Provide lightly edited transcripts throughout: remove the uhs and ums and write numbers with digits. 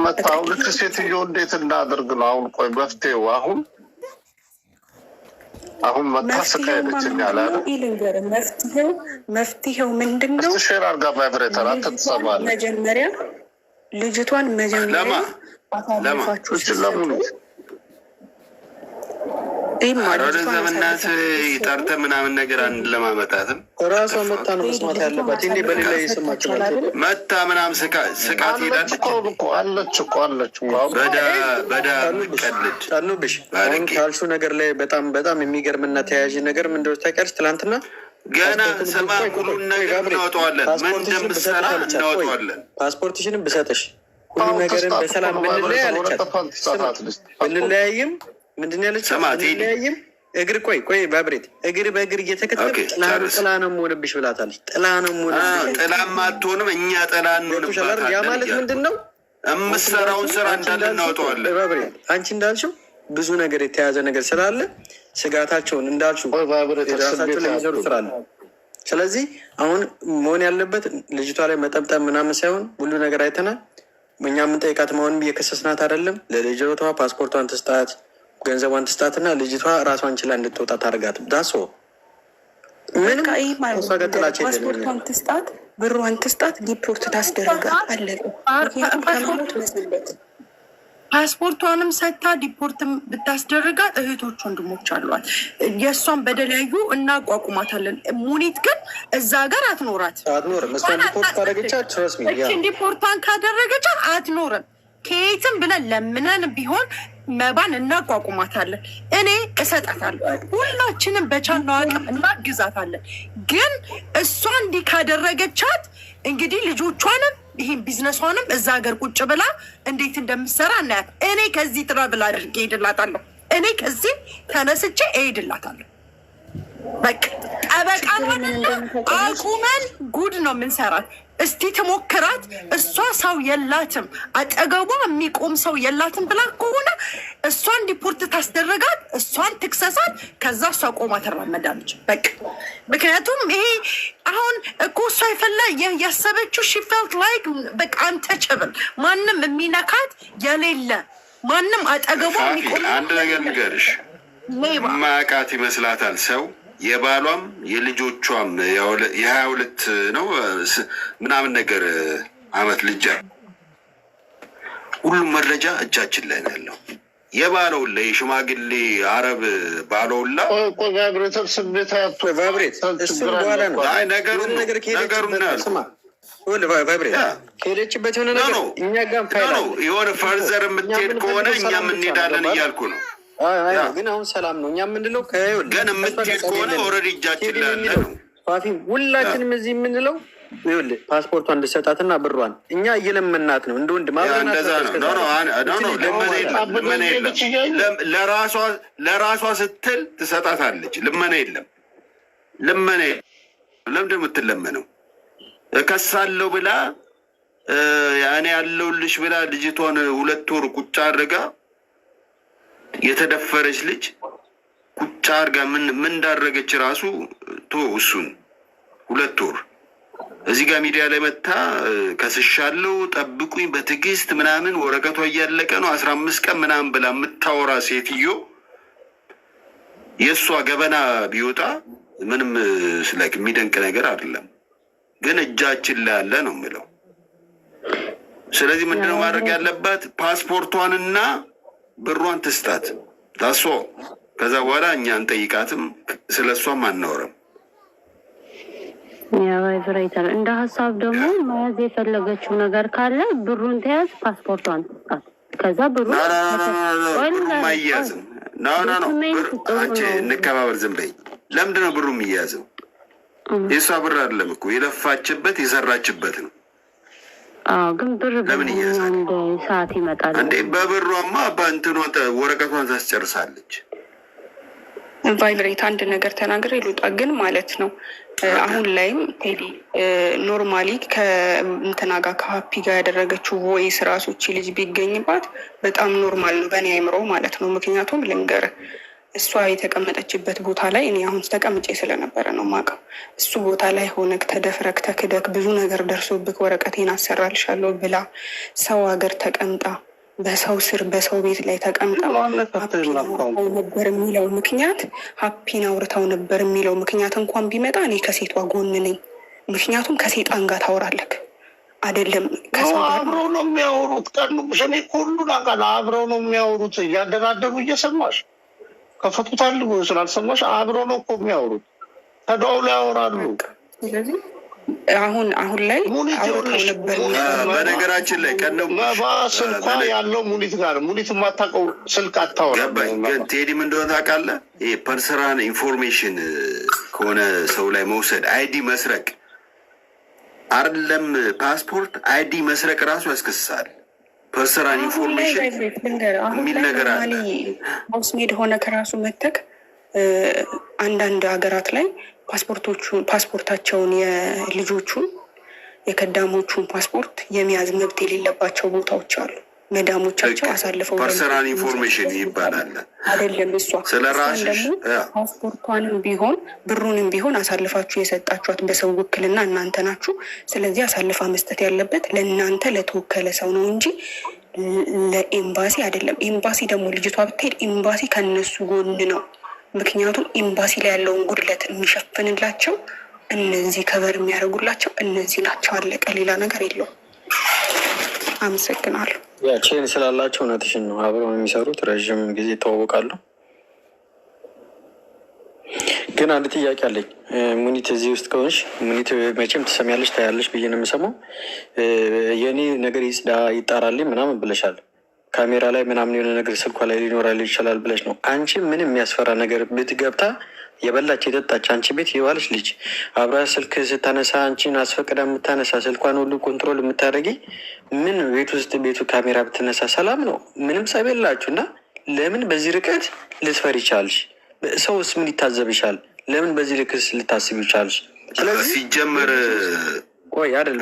መታው ልክ ሴትዮ እንዴት እናድርግ ነው አሁን? ቆይ መፍትሄው አሁን መታሰቃየችኛል አለ መፍትሄው ምንድን ነው? ሼር አርጋ ቫይብሬተር አትሰማለ መጀመሪያ ልጅቷን መጀመሪያ ዘመናት ይጠርተ ምናምን ነገር አንድ ለማመጣትም ራሷ መታ ነው መስማት ያለባት። እንዴ በሌላ የሰማችሁ መታ ምናምን ስቃት ሄዳለች በዳ ቀልድ ጣሉብሽ። አሁን ካልሹ ነገር ላይ በጣም የሚገርምና ተያያዥ ነገር ምንድን ነው ታውቂያለሽ? ትላንትና ገና ሰማ ሁሉን ነገር እናወጣዋለን። ምን እንደምትሰራ እናወጣዋለን። ፓስፖርትሽንም ብሰጥሽ ሁሉ ነገርን በሰላም ብንለያይ አለቻት። ብንለያይም ምንድን ያለች ብንለያይም እግር ቆይ ባብሬት እግር በእግር እየተከተል ጥላ ነው የምሆንብሽ ብላታለች። ጥላ ነው የምሆንብሽ። ጥላማ አትሆንም፣ እኛ ጥላ እንሆንባታለን። ያ ማለት ምንድን ነው? የምትሰራውን ስራ እንዳለ እናወጣዋለን። ባብሬት አንቺ እንዳልሽው ብዙ ነገር የተያዘ ነገር ስላለ ስጋታቸውን እንዳልሽው ራሳቸው ላይ የሚሰሩ ስራ አለ። ስለዚህ አሁን መሆን ያለበት ልጅቷ ላይ መጠምጠም ምናምን ሳይሆን ሁሉ ነገር አይተናል። እኛ የምንጠይቃት መሆንም እየከሰስናት አይደለም። ለልጅቷ ፓስፖርቷን ትስጣት፣ ገንዘቧን ትስጣትና ልጅቷ ራሷን ችላ እንድትወጣ ታደርጋት። ዳሶ ምንም ፓስፖርቷን ትስጣት፣ ብሯን ትስጣት፣ ዲፖርት ታስደረጋት። አለቀ። ፓስፖርቷንም ሰታ ዲፖርትም ብታስደርጋት እህቶች ወንድሞች አሏት። የእሷን በደለያዩ እናቋቁማታለን። ሙኒት ግን እዛ ሀገር አትኖርም። እሷን ዲፖርት ካደረገቻት ዲፖርቷን ካደረገቻት አትኖርም። ከየትም ብለን ለምነን ቢሆን መባን እናቋቁማታለን። እኔ እሰጣታለሁ። ሁላችንም በቻልነው አቅም እናግዛታለን። ግን እሷ እንዲህ ካደረገቻት እንግዲህ ልጆቿንም ይህን ቢዝነሷንም እዛ ሀገር ቁጭ ብላ እንዴት እንደምሰራ እናያት። እኔ ከዚህ ትራቭል አድርጌ እሄድላታለሁ። እኔ ከዚህ ተነስቼ እሄድላታለሁ። በቃ ጠበቃን አቁመን ጉድ ነው የምንሰራት። እስቲ ትሞክራት። እሷ ሰው የላትም፣ አጠገቧ የሚቆም ሰው የላትም ብላ ከሆነ እሷን ዲፖርት ታስደረጋት፣ እሷን ትክሰሳት። ከዛ እሷ ቆማ ትራመዳለች። በቃ ምክንያቱም ይሄ አሁን እኮ እሷ የፈላ ያሰበችው ሺፈልት ላይክ በቃ አንተችብል ማንም የሚነካት የሌለ ማንም አጠገቧ የሚቆም አንድ ነገር ንገርሽ ማቃት ይመስላታል ሰው የባሏም የልጆቿም የ22 ነው ምናምን ነገር አመት ልጃ ሁሉም መረጃ እጃችን ላይ ነው ያለው። የባለውላ የሽማግሌ አረብ ባለውላ ከሄደችበት የሆነ ነገር እኛ ጋር የሆነ ፈርዘር የምትሄድ ከሆነ እኛም እንሄዳለን እያልኩ ነው። ግን አሁን ሰላም ነው። እኛ የምንለው ግን የምትሄድ ከሆነ ኦልሬዲ እጃችን ላይ ያለ ነው። ፋፊ ሁላችንም እዚህ የምንለው ይኸውልህ ፓስፖርቷን እንድትሰጣትና ብሯን እኛ እየለመናት ነው። እንደ ወንድ ለራሷ ስትል ትሰጣታለች። ልመና የለም። ለምንድን ነው የምትለመነው? እከሳለሁ ብላ እኔ ያለሁልሽ ብላ ልጅቷን 2 ወር ቁጭ አድርጋ የተደፈረች ልጅ ቁጭ አድርጋ ምን እንዳደረገች ራሱ እሱን 2 ወር እዚህ ጋር ሚዲያ ላይ መታ ከስሻለው ጠብቁኝ በትዕግስት ምናምን ወረቀቷ እያለቀ ነው 15 ቀን ምናምን ብላ የምታወራ ሴትዮ የእሷ ገበና ቢወጣ ምንም ስላክ የሚደንቅ ነገር አይደለም። ግን እጃችን ላይ ያለ ነው የምለው። ስለዚህ ምንድነው ማድረግ ያለባት? ፓስፖርቷንና ብሯን ትስጣት ታሶ። ከዛ በኋላ እኛ እንጠይቃትም ስለሷም አናወራም። ቫይብሬተር እንደ ሀሳብ ደግሞ መያዝ የፈለገችው ነገር ካለ ብሩን ተያዝ፣ ፓስፖርቷን ትስጣት። ከዛ ብሩ ማያዝም አንቺ እንከባበር። ዝም በይ። ለምንድነው ብሩ የሚያዘው? የእሷ ብር አይደለም እኮ የለፋችበት የሰራችበት ነው። ግን ብር ለምን እያዛል ሰዓት ይመጣል እንዴ? በብሯማ በእንትኗ ወረቀቷን ታስጨርሳለች። ቫይብሬት አንድ ነገር ተናግሬ ልውጣ ግን ማለት ነው። አሁን ላይም ቴዲ ኖርማሊ ከእንትና ጋር ከሀፒ ጋር ያደረገችው ቮይስ ራሶች ልጅ ቢገኝባት በጣም ኖርማል ነው በእኔ አይምሮ ማለት ነው። ምክንያቱም ልንገርህ እሷ የተቀመጠችበት ቦታ ላይ እኔ አሁን ተቀምጬ ስለነበረ ነው የማውቀው። እሱ ቦታ ላይ ሆነክ ተደፍረክ ተክደክ ብዙ ነገር ደርሶብክ ወረቀቴን አሰራልሻለሁ ብላ ሰው ሀገር ተቀምጣ በሰው ስር በሰው ቤት ላይ ተቀምጣ ነበር የሚለው ምክንያት ሀፒን አውርታው ነበር የሚለው ምክንያት እንኳን ቢመጣ እኔ ከሴቷ ጎን ነኝ። ምክንያቱም ከሴጣን ጋር ታወራለክ አይደለም ከሰው ጋር አብረው ነው የሚያወሩት። ቀኑ እኔ ሁሉን አውቃለሁ። አብረው ነው የሚያወሩት እያደራደሩ እየሰማሽ ከፈቱታል ስላልሰማሽ አብረው ነው እኮ የሚያወሩት። ተደዋውለው ያወራሉ። ስለዚህ አሁን ላይ አውርተው ነበር። በነገራችን ላይ ቀን ስልኳ ያለው ሙኒት ጋር ሙኒት የማታውቀው ስልክ አታወራም። ገባኝ። ግን ቴዲም እንደሆነ ታውቃለህ፣ ይሄ ፐርሰናል ኢንፎርሜሽን ከሆነ ሰው ላይ መውሰድ አይዲ መስረቅ አይደለም ፓስፖርት አይዲ መስረቅ ራሱ ያስከስሳል። ፐርሰናል ኢንፎርሜሽን የሚል ነገር አለ። ሀውስሜድ ሆነ ከራሱ መተክ አንዳንድ ሀገራት ላይ ፓስፖርታቸውን የልጆቹን የከዳሞቹን ፓስፖርት የመያዝ መብት የሌለባቸው ቦታዎች አሉ። መዳሞቻቸው አሳልፈው ፐርሰናል ኢንፎርሜሽን ይባላል። አይደለም እሷ ስለራስሽ ፓስፖርቷንም ቢሆን ብሩንም ቢሆን አሳልፋችሁ የሰጣችኋት በሰው ውክልና እናንተ ናችሁ። ስለዚህ አሳልፋ መስጠት ያለበት ለእናንተ ለተወከለ ሰው ነው እንጂ ለኤምባሲ አይደለም። ኤምባሲ ደግሞ ልጅቷ ብትሄድ ኤምባሲ ከነሱ ጎን ነው። ምክንያቱም ኤምባሲ ላይ ያለውን ጉድለት የሚሸፍንላቸው እነዚህ ከበር የሚያደርጉላቸው እነዚህ ናቸው። አለቀ። ሌላ ነገር የለውም። አመሰግናለሁ። ቼን ስላላቸው እውነትሽን ነው። አብረው የሚሰሩት ረዥም ጊዜ ይተዋወቃሉ። ግን አንድ ጥያቄ አለኝ። ሙኒት እዚህ ውስጥ ከሆንሽ ሙኒት መቼም ትሰሚያለሽ ታያለሽ ብዬ ነው የምሰማው። የእኔ ነገር ይጽዳ ይጣራልኝ ምናምን ብለሻል። ካሜራ ላይ ምናምን የሆነ ነገር ስልኳ ላይ ሊኖራል ይችላል ብለሽ ነው። አንቺ ምንም የሚያስፈራ ነገር ብትገብታ የበላች የጠጣች አንቺ ቤት የዋለች ልጅ አብራ ስልክ ስታነሳ አንቺን አስፈቅዳ የምታነሳ ስልኳን ሁሉ ኮንትሮል የምታደርጊ ምን ቤት ውስጥ ቤቱ ካሜራ ብትነሳ ሰላም ነው፣ ምንም ጸብ የላችሁ እና ለምን በዚህ ርቀት ልትፈሪ ይቻልሽ? ሰውስ ምን ይታዘብሻል? ለምን በዚህ ልክስ ልታስብ ይቻልሽ? ስለዚህ ሲጀመር ቆይ አይደል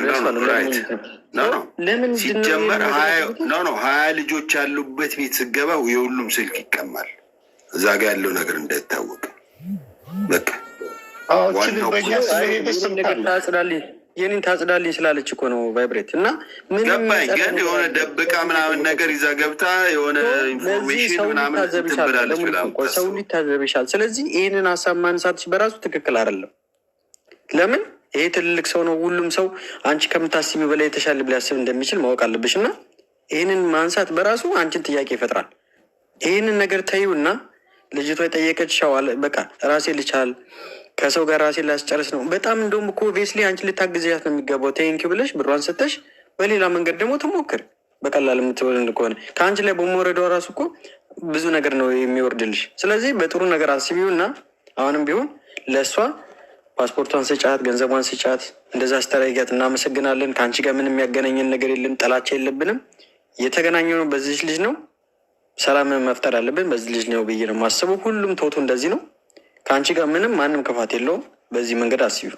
ለምን ሲጀመር 20 ልጆች ያሉበት ቤት ስገባ የሁሉም ስልክ ይቀማል። እዛ ጋ ያለው ነገር እንዳይታወቅ በቃ የኔን ታጽዳልኝ ስላለች እኮ ነው ቫይብሬት እና ገባኝ። ግን የሆነ ደብቃ ምናምን ነገር ይዛ ገብታ የሆነ ኢንፎርሜሽን ምናምን ትብላለች ብላ ሰው ሊታዘብሻል። ስለዚህ ይህንን ሀሳብ ማንሳትሽ በራሱ ትክክል አይደለም። ለምን ይሄ ትልልቅ ሰው ነው። ሁሉም ሰው አንቺ ከምታስቢ በላይ የተሻለ ሊያስብ እንደሚችል ማወቅ አለብሽ እና ይህንን ማንሳት በራሱ አንቺን ጥያቄ ይፈጥራል። ይህንን ነገር ተይው እና ልጅቷ የጠየቀች ሻዋል በቃ ራሴ ልቻል ከሰው ጋር ራሴ ላስጨርስ ነው። በጣም እንደውም እኮ ኦብቪየስሊ አንቺ ልታግዝያት ነው የሚገባው። ቴንኪው ብለሽ ብሯን ሰተሽ በሌላ መንገድ ደግሞ ትሞክር። በቀላል የምትወልድ ከሆነ ከአንቺ ላይ በመውረዷ ራሱ እኮ ብዙ ነገር ነው የሚወርድልሽ። ስለዚህ በጥሩ ነገር አስቢው እና አሁንም ቢሆን ለእሷ ፓስፖርቷን ስጫት፣ ገንዘቧን ስጫት። እንደዛ አስተራጊያት። እናመሰግናለን። ከአንቺ ጋር ምንም የሚያገናኘን ነገር የለም፣ ጥላቻ የለብንም። የተገናኘነው በዚህ ልጅ ነው። ሰላም መፍጠር አለብን በዚህ ልጅ ነው ብዬ ነው የማስበው። ሁሉም ቶቱ እንደዚህ ነው። ከአንቺ ጋር ምንም ማንም ክፋት የለውም። በዚህ መንገድ አስቢው።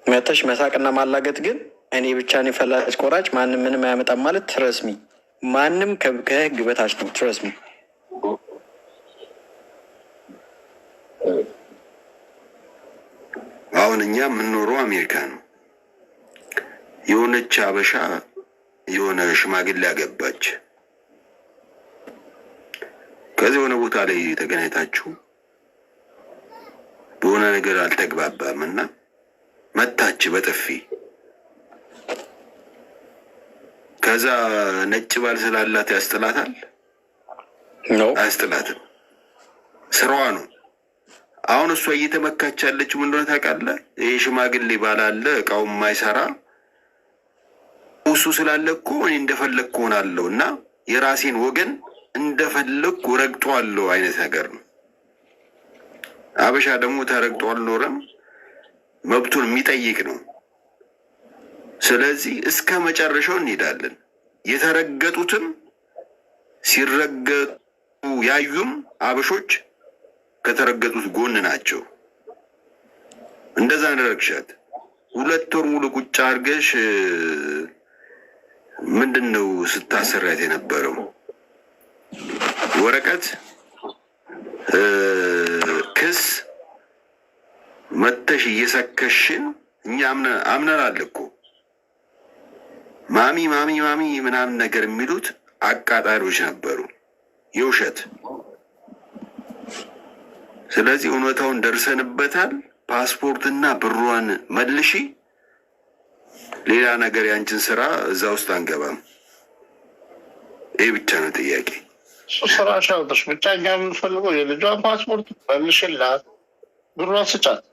መተሽ መሳቅና ማላገጥ ግን እኔ ብቻ ነኝ ፈላጭ ቆራጭ ማንም ምንም አያመጣም ማለት ትረስሚ ማንም ከህግ በታች ነው። ትረስሚ አሁን እኛ የምንኖረው አሜሪካ ነው። የሆነች አበሻ የሆነ ሽማግሌ ያገባች ከዚህ የሆነ ቦታ ላይ ተገናኝታችሁ በሆነ ነገር አልተግባባም እና መታች በጥፊ። ከዛ ነጭ ባል ስላላት ያስጥላታል? አያስጥላትም። ስራዋ ነው። አሁን እሷ እየተመካች ያለችው ምን እንደሆነ ታውቃለህ? ይሄ ሽማግሌ ባል አለ እቃው የማይሰራ እሱ ስላለ እኮ እኔ እንደፈለግኩ ሆናለሁ እና የራሴን ወገን እንደፈለግኩ ረግጧለሁ አይነት ነገር ነው። አበሻ ደግሞ ተረግጦ አልኖረም፣ መብቱን የሚጠይቅ ነው። ስለዚህ እስከ መጨረሻው እንሄዳለን። የተረገጡትም ሲረገጡ ያዩም አበሾች ከተረገጡት ጎን ናቸው። እንደዛ እንደረግሻት 2 ወር ሙሉ ቁጭ አድርገሽ ምንድን ነው ስታሰራት የነበረው? ወረቀት ክስ መተሽ እየሰከሽን እኛ አምነናል እኮ ማሚ ምናምን ነገር የሚሉት አቃጣሪዎች ነበሩ የውሸት። ስለዚህ እውነታውን ደርሰንበታል። ፓስፖርትና ብሯን መልሺ። ሌላ ነገር ያንቺን ስራ እዛ ውስጥ አንገባም። ይህ ብቻ ነው ጥያቄ። ስራ ሻውተሽ ብቻ እኛ የምንፈልገው የልጇን ፓስፖርት መልሽላት፣ ብሯን ስጫት።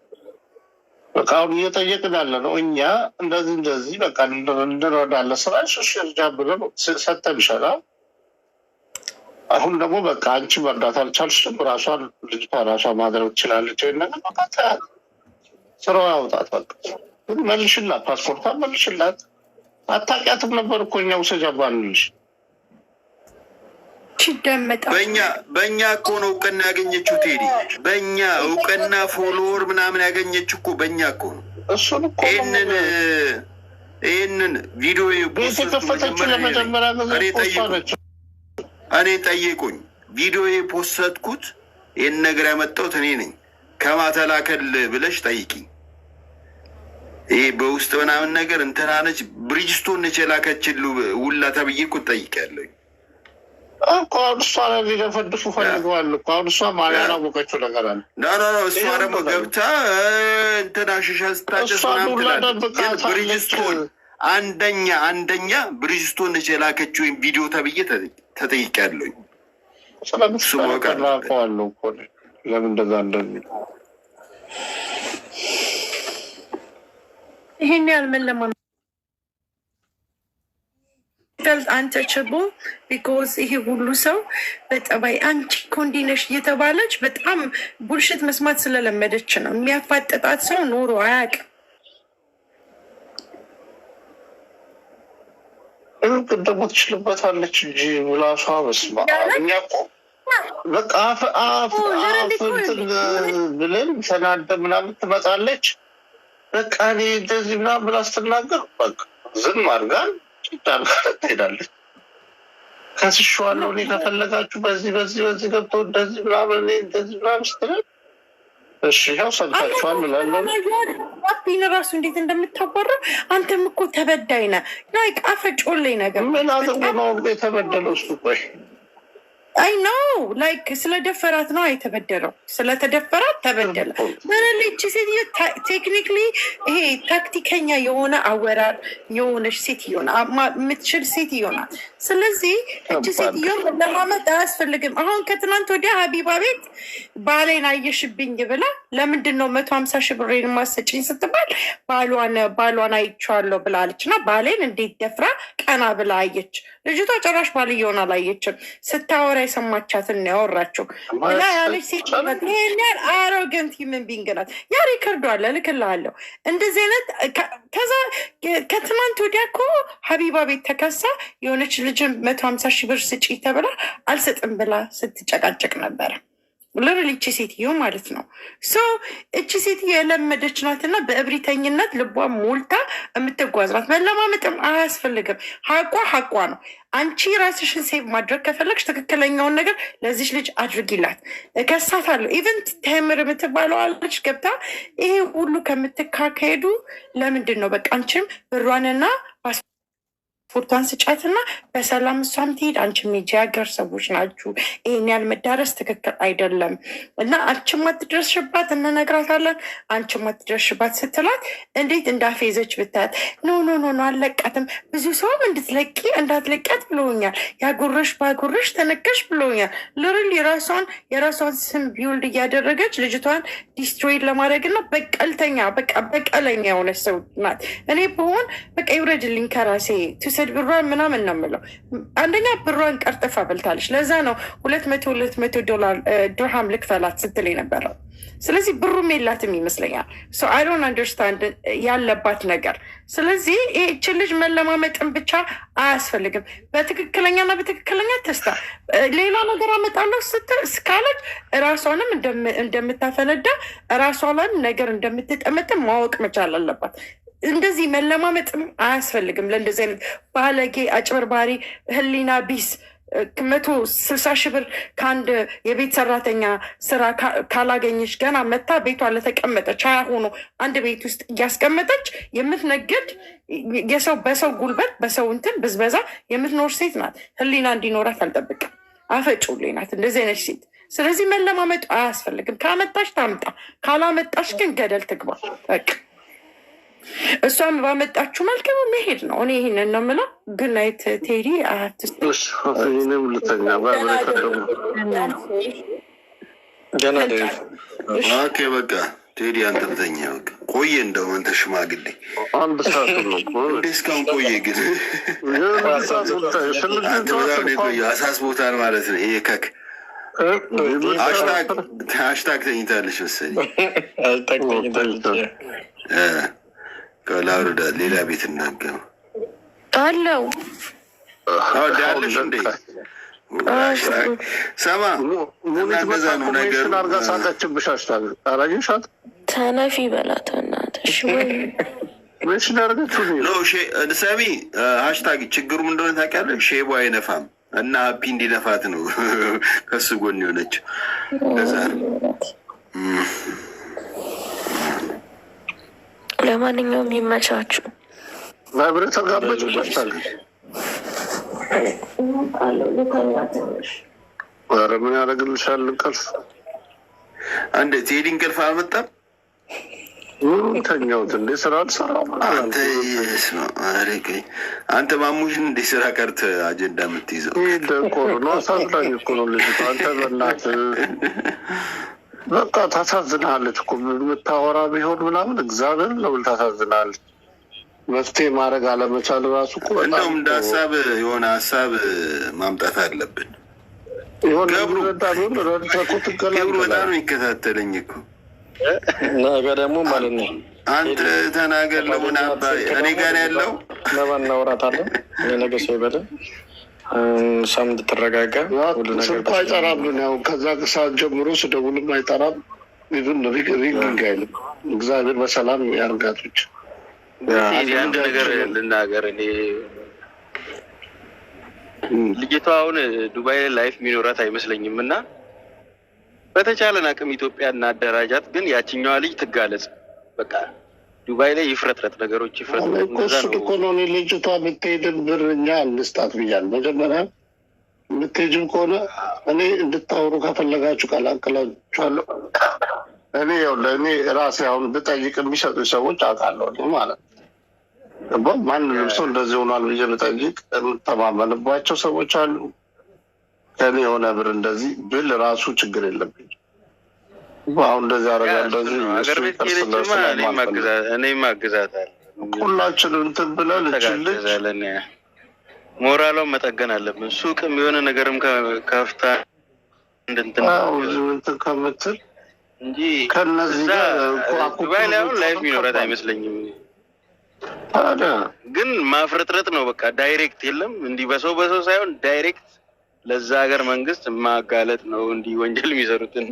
በቃ አሁን እየጠየቅን ያለ ነው እኛ እንደዚህ በቃ እንረዳለን። ስራ ሽሽ እርጃ ብለን ሰጠን ይሻላል። አሁን ደግሞ በቃ አንቺ መርዳት አልቻልሽም፣ ራሷን ልጅቷ ራሷ ማድረግ ትችላለች። ወይ ነገር በቃ ስራው ያውጣት። በቃ ግን መልሽላት፣ ፓስፖርቷን መልሽላት። አታውቂያትም ነበር እኮ እኛ ውሰጃ ባንልሽ። በእኛ እኮ ነው እውቅና ያገኘችው ቴዲ። በእኛ እውቅና ፎሎወር ምናምን ያገኘችው እኮ በእኛ እኮ ነው። እሱን እኮ ይህንን ቪዲዮ የተከፈተችው ለመጀመሪያ ጊዜ እኔ ጠየቁኝ። ቪዲዮ የፖስትኩት ይህን ነገር ያመጣሁት እኔ ነኝ። ከማተላከል ብለሽ ጠይቂኝ። ይሄ በውስጥ ምናምን ነገር እንትናነች ብሪጅስቶን ነች የላከችል ውላ ተብዬ እኮ ጠይቄያለሁ እኮ። አሁን እሷ ላይ ሊደፈድፉ ፈልገዋል እኮ። አሁን እሷ ያላወቀችው ነገር አለ። እሷ ደግሞ ገብታ እንትና ሽሻ ስታጨስ ብሪጅስቶን አንደኛ ብሪጅስቶን ነች የላከችው ወይም ቪዲዮ ተብዬ ተጠይቄያለሁ። ስለምስራቀዋለሁ እኮ ለምን እንደዛ እንደሚል ይሄን ያህል ምን ለማ አንተችቦ ቢኮዝ ይሄ ሁሉ ሰው በጠባይ አንቺ ኮንዲነሽ እየተባለች በጣም ቡልሽት መስማት ስለለመደች ነው። የሚያፋጥጣት ሰው ኖሮ አያውቅም። ቅድሞ ትችልበታለች እንጂ ምላሷ በስማ እኛ እኮ በቃ አፍ ብለን ተናደ ምናምን ትመጣለች። በቃ እኔ እንደዚህ ምናምን ብላ ስትናገር በቃ ዝም አድርጋን ትሄዳለች። ከስሸዋለሁ እኔ ከፈለጋችሁ በዚህ ገብቶ እንደዚህ ምናምን እኔ እንደዚህ ምናምን ስትለን እሺ ያው ሰምታችኋል እንላለን። ቢን ራሱ እንዴት እንደምታባራ አንተም እኮ ተበዳይ ነህ። ላይክ አፈጮልኝ ነገር ምን አድርጎ ነው የተበደለው? እሱ ቆይ አይ ነው ላይክ ስለደፈራት ነው የተበደለው። ስለተደፈራት ተበደለ። ምንልች ሴትዮ ቴክኒክሊ ይሄ ታክቲከኛ የሆነ አወራር የሆነች ሴትዮ የምትችል ሴትዮ ናት። ስለዚህ እች ሴትዮ ለማመጥ አያስፈልግም። አሁን ከትናንት ወዲያ ሀቢባ ቤት ባሌን አየሽብኝ ብላ ለምንድን ነው 150,000 ብሬን ማሰጭኝ ስትባል ባሏን አይቼዋለሁ ብላለች። እና ባሌን እንዴት ደፍራ ቀና ብላ አየች። ልጅቷ ጭራሽ ባልየውን አላየችም። ስታወራ የሰማቻትን ነው ያወራችው እና ያለች ሴት ይሄን ያህል አሮገንት ሂውመን ቢንግ ናት። ያ ሪከርዶ አለ እልክልሃለሁ። እንደዚህ አይነት ከዛ ከትናንት ወዲያ እኮ ሀቢባ ቤት ተከሳ የሆነች ልጅን 150,000 ብር ስጪ ተብላ አልሰጥም ብላ ስትጨቃጨቅ ነበረ። ልርልቺ ሴትዮ ማለት ነው። እቺ ሴትዮ የለመደች ናትና በእብሪተኝነት ልቧ ሞልታ የምትጓዝ ናት። መለማመጥም አያስፈልግም። ሀቋ ነው። አንቺ ራስሽን ሴቭ ማድረግ ከፈለግሽ ትክክለኛውን ነገር ለዚች ልጅ አድርጊላት። እከሳታለሁ። ኢቨን ተምር የምትባለው አለች ገብታ ይሄ ሁሉ ከምትካከሄዱ ለምንድን ነው በቃ አንቺም ብሯንና ፓስፖርቷን ስጫትና በሰላም እሷም ትሄድ። አንቺም የጂ ሀገር ሰዎች ናችሁ። ይሄን ያህል መዳረስ ትክክል አይደለም እና አንቺም አትደርስሽባት እንነግራታለን። አንቺም አትደርስሽባት ስትላት እንዴት እንዳፌዘች ብታያት። ኖ አለቃትም። ብዙ ሰውም እንዳትለቂያት ብሎኛል። ያጉርሽ ባጉርሽ ተነከሽ ብሎኛል። ልርል የራሷን ስም ቢውልድ እያደረገች ልጅቷን ዲስትሮይድ ለማድረግ እና በቀለኛ የሆነች ሰው ናት። እኔ ብሆን በቃ ይውረድልኝ ከራሴ ትውሰድ ብሯን ምናምን ነው የምለው። አንደኛ ብሯን ቀርጥፋ በልታለች። ለዛ ነው 200 ድርሃም ልክፈላት ስትል የነበረው። ስለዚህ ብሩም የላትም ይመስለኛል። አይ ዶንት አንደርስታንድ ያለባት ነገር። ስለዚህ ይህችን ልጅ መለማመጥን ብቻ አያስፈልግም። በትክክለኛና በትክክለኛ ተስታ ሌላ ነገር አመጣለሁ እስካለች እራሷንም እንደምታፈነዳ እራሷ ላይም ነገር እንደምትጠመጥም ማወቅ መቻል አለባት። እንደዚህ መለማመጥም አያስፈልግም። ለእንደዚህ አይነት ባለጌ፣ አጭበርባሪ፣ ህሊና ቢስ 160,000 ብር ከአንድ የቤት ሰራተኛ ስራ ካላገኘች ገና መታ ቤቷ ለተቀመጠች 20 ሆኖ አንድ ቤት ውስጥ እያስቀመጠች የምትነግድ የሰው በሰው ጉልበት በሰው እንትን ብዝበዛ የምትኖር ሴት ናት። ህሊና እንዲኖራት አልጠብቅም። አፈጩልኝ ናት እንደዚህ አይነት ሴት። ስለዚህ መለማመጡ አያስፈልግም። ካመጣሽ ታምጣ፣ ካላመጣሽ ግን ገደል ትግባ። በቃ እሷም ባመጣችሁ መልክ መሄድ ነው። እኔ ይህንን ነው የምለው። ግን ናይት ቴዲ በቃ ቴዲ አንተ ብተኛ በቃ ቆየ። እንደው አንተ ሽማግሌ አንድ ሰዓት ነው እስካሁን ቆየ። ግን አሳስቦታል ማለት ነው። ይሄ ከክ ሃሽታግ ተኝታለች መሰለኝ። ከላውርዳ ሌላ ቤት እናገሩ አለው ያለሽ እንዴ ሰማ ሙኒትመዛ ነው ነገሩ። አርጋ ሳቀችብሽ ሃሽታግ አላየሻት? ተነፊ በላት እናትሽ ምን ያደረገችው ነው? ሰሚ ሃሽታግ ችግሩ ምን እንደሆነ ታውቂያለሽ? ሼቦ አይነፋም እና ሀፒ እንዲነፋት ነው ከሱ ጎን የሆነችው። ለዛ ለማንኛውም ይመቻችሁ። ማብረ ተጋበጭ ባስታል ኧረ ምን ያደርግልሻል? እንቅልፍ አንድ ቴዲ እንቅልፍ አልመጣም። ተኛሁት እንዴ ስራ አልሰራም። አንተ ማሙሽን እንደ ስራ ቀርት አጀንዳ የምትይዘው ደንቆሮ ነው። አሳዝናኝ እኮ ነው ልጅቷ። አንተ በእናትህ በቃ ታሳዝናለች እኮ የምታወራ ቢሆን ምናምን እግዚአብሔር ነው ታሳዝናለች። መፍትሄ ማድረግ አለመቻል ራሱ እኮ እንደውም እንደ ሀሳብ የሆነ ሀሳብ ማምጣት አለብን። ገብሩ በጣም ይከታተለኝ እኮ ነገ ደግሞ ማለት ነው። አንተ ተናገር ለሆነ አባይ እኔ ጋር ያለው ነባ እናውራታለን። ነገ ሰው ይበለ እሷም እንድትረጋጋ ሁሉ ነገር ስልኩ አይጠራም። ያው ከዛ ሰዓት ጀምሮ ስደውልም አይጠራም። ይዙን ሪንግ አይልም። እግዚአብሔር በሰላም ያርጋቶች። አንድ ነገር ልናገር። እኔ ልጅቷ አሁን ዱባይ ላይፍ የሚኖራት አይመስለኝም እና በተቻለን አቅም ኢትዮጵያ እናደራጃት። ግን ያችኛዋ ልጅ ትጋለጽ። በቃ ዱባይ ላይ ይፍረጥረጥ ነገሮች ይፍረጥረጥ። እሱ እኮ ነው ልጅቷ የምትሄድን ብር እኛ እንስጣት ብያለሁ። መጀመሪያ የምትሄጅም ከሆነ እኔ እንድታወሩ ከፈለጋችሁ ቀላቅላችኋለሁ። እኔ ለእኔ ራሴ አሁን ብጠይቅ የሚሰጡ ሰዎች አውቃለሁ ማለት ነው። ማንንም ሰው እንደዚህ ሆኗል ብዬ ብጠይቅ የምተማመንባቸው ሰዎች አሉ። ከኔ የሆነ ብር እንደዚህ ብል ራሱ ችግር የለብኝ። አሁን እንደዚህ አረጋ እንደዚህ እኔም አግዛታለሁ። ሁላችንም እንትን ብለን ልችልች ሞራሏን መጠገን አለብን። ሱቅም የሆነ ነገርም ከፍታ እንትን ከምትል እንጂ ከነዚህ ዱባይ ላይ አሁን ላይፍ የሚኖራት አይመስለኝም። ግን ማፍረጥረጥ ነው በቃ ዳይሬክት የለም እንዲህ በሰው ሳይሆን ዳይሬክት ለዛ ሀገር መንግስት ማጋለጥ ነው። እንዲህ ወንጀል የሚሰሩትን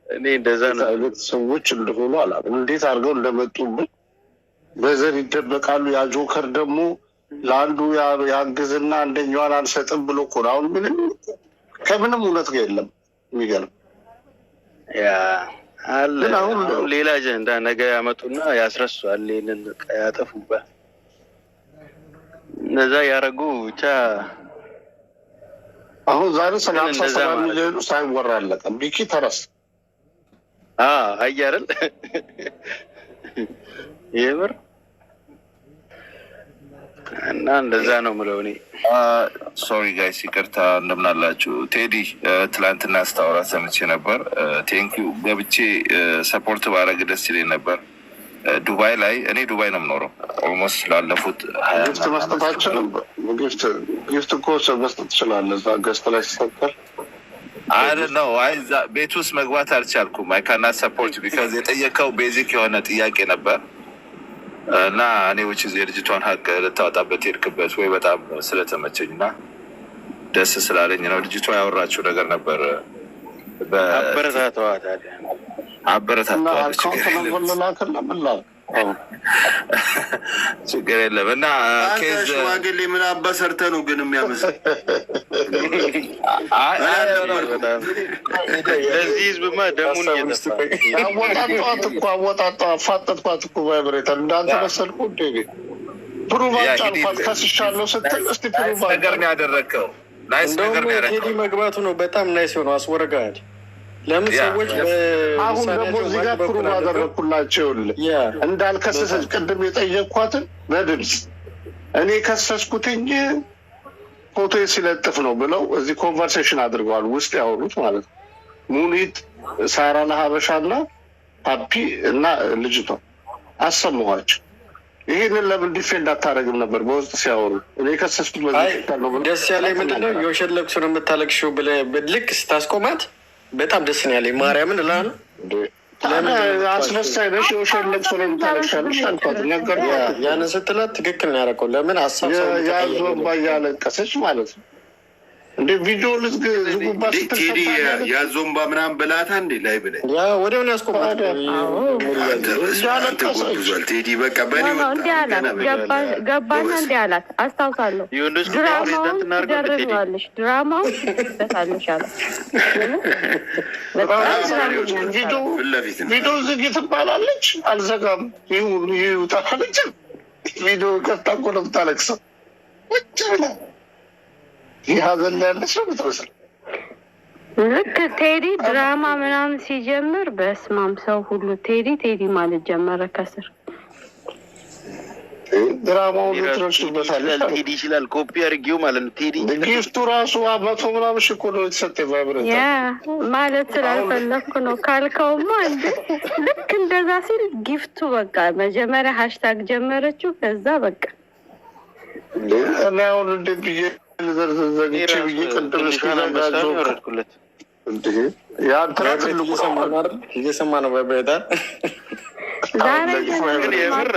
እኔ እንደዛ ነው ሰዎች እንደሆኑ አላውቅም። እንዴት አድርገው እንደመጡብን በዘር ይደበቃሉ። ያ ጆከር ደግሞ ለአንዱ ያግዝና አንደኛዋን አልሰጥም ብሎ እኮ ነው። አሁን ምንም ከምንም እውነት ጋር የለም። የሚገርም ያ አለ። አሁን ሌላ አጀንዳ ነገ ያመጡና ያስረሷል። ይሄንን ያጠፉበት እነዛ ያረጉ ብቻ አሁን ዛሬ 37 ሚሊዮን ሳይወራ አለቀ። ቢኪ ተረስ አያረል የምር እና እንደዛ ነው የምለው እኔ። ሶሪ ጋይስ ይቅርታ፣ እንደምን አላችሁ? ቴዲ ትላንትና ስታወራ ሰምቼ ነበር። ቴንኪዩ ገብቼ ሰፖርት ባረግ ደስ ይለኝ ነበር። ዱባይ ላይ እኔ ዱባይ ነው የምኖረው ኦልሞስት ላለፉት ጊፍት መስጠታችንም ጊፍት እኮ መስጠት ትችላለህ። እዛ ገዝት ላይ ሲሰጠር አይደል ነው። ቤት ውስጥ መግባት አልቻልኩም። አይ ካናት ሰፖርት ቢካዝ የጠየቀው ቤዚክ የሆነ ጥያቄ ነበር እና እኔ ውጭ የልጅቷን ሀቅ ልታወጣበት ሄድክበት ወይ በጣም ስለተመቸኝ እና ደስ ስላለኝ ነው። ልጅቷ ያወራችው ነገር ነበር። አበረታተዋታለህ። አበረታተዋለች። ችግር የለም። እና ሽማግሌ ምን አባ ሰርተህ ነው ግን የሚያመስል ለዚህ ህዝብማ ደሙን አወጣጧት እኮ አፋጠጥኳት እኮ ቫይብሬተር እንዳንተ መሰልኩ እንዴ? ፕሩቭ አልቻልኳት ከስሻለሁ ስትል እስቲ ፕሩቭ ነገር ነው ያደረግከው። ናይስ ነገር ነው ያደረግከው። ቴዲ መግባቱ ነው በጣም ናይስ ሆኖ አስወርጋል። ለምን ሰዎች አሁን ደግሞ እዚህ ጋር ፕሩቭ አደረግኩላቸው። እንዳልከሰሰች ቅድም የጠየቅኳትን በድምፅ እኔ ከሰስኩትኝ ፎቶ ሲለጥፍ ነው ብለው እዚህ ኮንቨርሴሽን አድርገዋል። ውስጥ ያወሩት ማለት ነው። ሙኒት፣ ሳራ ለሀበሻና ሀፒ እና ልጅቷ አሰማኋቸው። ይህንን ለምን ዲፌንድ አታደርግም ነበር? በውስጥ ሲያወሩ እኔ ከሰስኩት ደስ ያለኝ ምንድነው የውሸት ለቅሶ ነው የምታለቅሽው ብለህ ልክ ስታስቆማት በጣም ደስ ነው ያለኝ። ማርያምን እላለሁ አስመሳይ ነሽ፣ የውሸት ለቅሶ ነው የምታለቅሻለሽ አልኳት። ነገር ያንን ስትላት ትክክል ነው ያደረገው። ለምን ሀሳብ ያዞባ እያለቀሰች ማለት ነው እንደ ቪዲዮ ዝጉባ ቴዲ ያዞንባ ምናምን ብላታ እንዴ ላይ ብለህ ወዲያውኑ ያስቆማት ጎብዟል። ቴዲ በቃ በኔ ገባና እንዲ አላት አስታውሳለሁ። ድራማውን ትደርበዋለሽ፣ ድራማውን ትበታለሽ አለ። ቪዲዮ ዝግ ትባላለች፣ አልዘጋም ይውጣለች። ቪዲዮ ከፍታ እኮ ነው የምታለቅሰው። ውጭ ብላ ሀዘን ያለች ነው ምትመስል። ልክ ቴዲ ድራማ ምናምን ሲጀምር በስማም ሰው ሁሉ ቴዲ ማለት ጀመረ። ከስር ድራማውን ትረሱበታለች። ቴዲ ይችላል ኮፒ አድርጌው ማለት ነው። ቴዲ ጊፍቱ ራሱ 100 ምናምን እኮ ነው የተሰጠ ቫይብሬተር ማለት ስላልፈለኩ ነው ካልከውማ እንደ ልክ እንደዛ ሲል ጊፍቱ በቃ መጀመሪያ ሃሽታግ ጀመረችው። ከዛ በቃ እኔ አሁን እንደ ብዬ ዘግቼ ብዬ ቅድም እስኪዘጋጀሁለት የአንተና ትልቁ እየሰማ ነው ቫይብሬተር የምር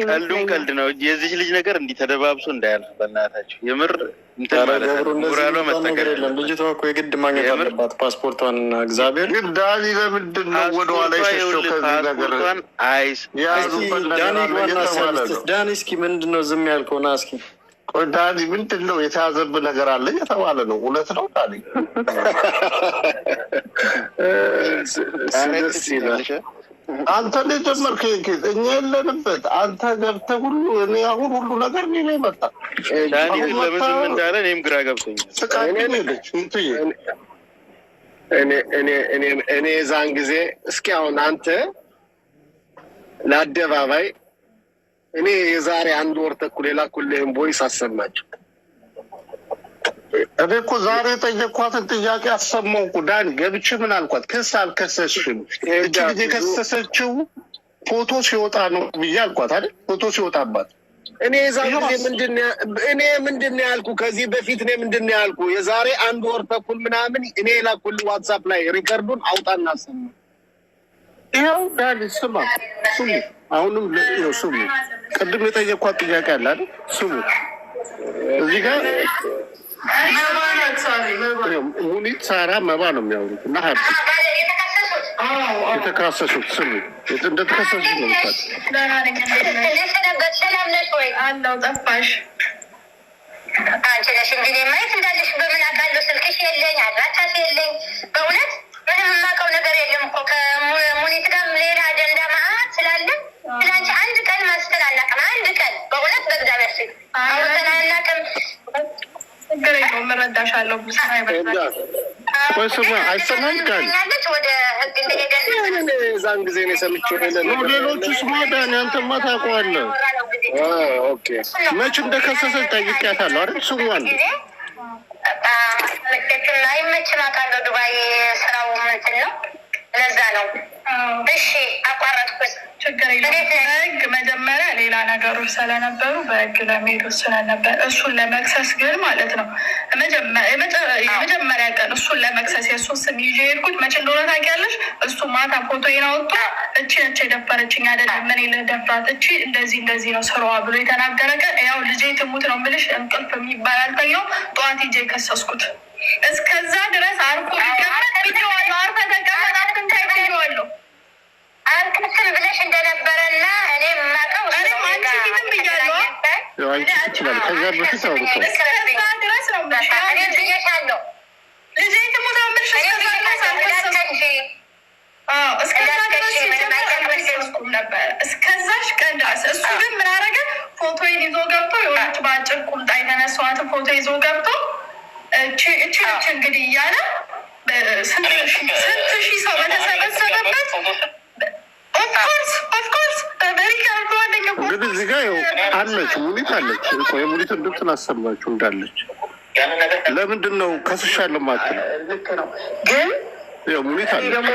ቀልዱም ቀልድ ነው። የዚች ልጅ ነገር እንዲህ ተደባብሶ እንዳያልፍ በእናታቸው የምር ገብሩራሎ መጠቀር የለም። ልጅቷ እኮ የግድ ማግኘት አለባት ፓስፖርቷን እና እግዚአብሔር ግን ዳኒ ለምንድን ነው ወደኋላ የሸሸው ከዚህ ነገር? ዳኒ እስኪ ምንድን ነው ዝም ያልከው? ና እስኪ ዳኒ ምንድን ነው የተያዘብህ ነገር አለ የተባለ ነው። እውነት ነው ዳኒ? አንተ ላይ ጀመርክ ኬት እኛ የለንበት። አንተ ገብተህ ሁሉ እኔ አሁን ሁሉ ነገር እኔ ላይ መጣ። ዳኒ ለምዝም እንዳለ እኔም ግራ ገብቶኛል። ስቃኝ ሄደች እንትዬ እኔ ዛን ጊዜ እስኪ አሁን አንተ ለአደባባይ እኔ የዛሬ 1 ወር ተኩል የላኩልህን ቦይስ አሰማቸው። እኔ እኮ ዛሬ የጠየኳትን ጥያቄ አሰማው እኮ ዳኒ። ገብቼ ምን አልኳት? ክስ አልከሰስሽም። እቺ ጊዜ የከሰሰችው ፎቶ ሲወጣ ነው ብዬ አልኳት አይደል? ፎቶ ሲወጣባት እኔ ዛሬ ምንድን ነው ያልኩ? ከዚህ በፊት እኔ ምንድን ነው ያልኩ? የዛሬ 1 ወር ተኩል ምናምን እኔ የላኩልህ ዋትሳፕ ላይ ሪከርዱን አውጣና አሰማ። ይኸው ዳኒ ስማ፣ ስሙ። አሁንም ይኸው ስሙ። ቅድም የጠየኳት ጥያቄ አለ አይደል? ስሙ። እዚህ ጋር ሙኒት፣ ሳራ፣ መባ ነው የሚያወሩት እና ሀብ የተካሰሱት ስሙ እንደተከሰሱ ነው ምታት አለው ጠፋሽ አንቺ ነሽ እንግዲህ ማየት እንዳለሽ በምን አውቃለሁ? ስልክሽ የለኝ፣ አድራሻሽ የለኝ። በእውነት ምንም የማውቀው ነገር የለም እኮ ከሙኒት ጋር ሌላ አጀንዳ መሀል ስላለ ስለአንቺ አንድ ቀን ማስተር አናውቅም። አንድ ቀን በእውነት በእግዚአብሔር ሲል አውርተን አናውቅም። ችግር የለውም እረዳሻለሁ። ወይ ስማ፣ አይሰማም ዳኒ? ወደ ህግ እንደሄደ ዛን ጊዜ ነው የሰምቼው። ሌሎቹ ስማ ዳኒ፣ አንተማ ታውቀዋለህ። መች እንደከሰሰች ጠይቄያታለሁ አይደል? ስሙ አንዱ አይመችም አውቃለሁ። ዱባይ ስራው ምንትን ነው፣ ለዛ ነው። እሺ አቋረጥኩት። ችግር የለም። በህግ መጀመሪያ ሌላ ነገሮች ስለነበሩ በህግ ለመሄዱ ስለነበር እሱን ለመክሰስ ግን ማለት ነው የመጀመሪያ ቀን እሱን ለመክሰስ የእሱን ስም ይዤ ሄድኩት። መቼ እንደሆነ ታውቂያለሽ? እሱ ማታ ፎቶዬን አወጡ። እቺ ነች የደፈረችኝ አይደለም ምን ልደፍራት፣ እቺ እንደዚህ ነው ስራዋ ብሎ የተናገረ ቀን ያው ልጄ ትሙት ነው የምልሽ፣ እንቅልፍ የሚባል አልተኛው። ጠዋት ሂጄ ከሰስኩት። እስከዛ ድረስ አርፎ ቢቀመጥ ቪዲዮ አለው። አርፈ ተቀመጥ አትንታይ ቪዲዮ አለው። አልክስል ብለሽ እንደነበረና እኔ የማውቀው አንቺ ፊትም ብያለሁ። ከዛ በፊት አውርቶ ድረስ ነው ብዬሻለሁ። ልጄ ትሙት ምልሽ እስከዛሽ ቀን ድረስ እሱ ግን ምን አደረገ? ፎቶዬን ይዞ ገብቶ የሆነች በአጭር ቁምጣ የተነሳኋትን ፎቶ ይዞ ገብቶ እቺ እንግዲህ እያለ ስንት ሺህ ሰው በተሰበሰበበት ኦፍኮርስ እንግዲህ እዚህ ጋር አለች ሙኒት አለች። የሙኒት እንድትን አሰማችሁ እንዳለች ለምንድን ነው ከስሻለሁ ማትለው? ልክ ነው ግን ደግሞ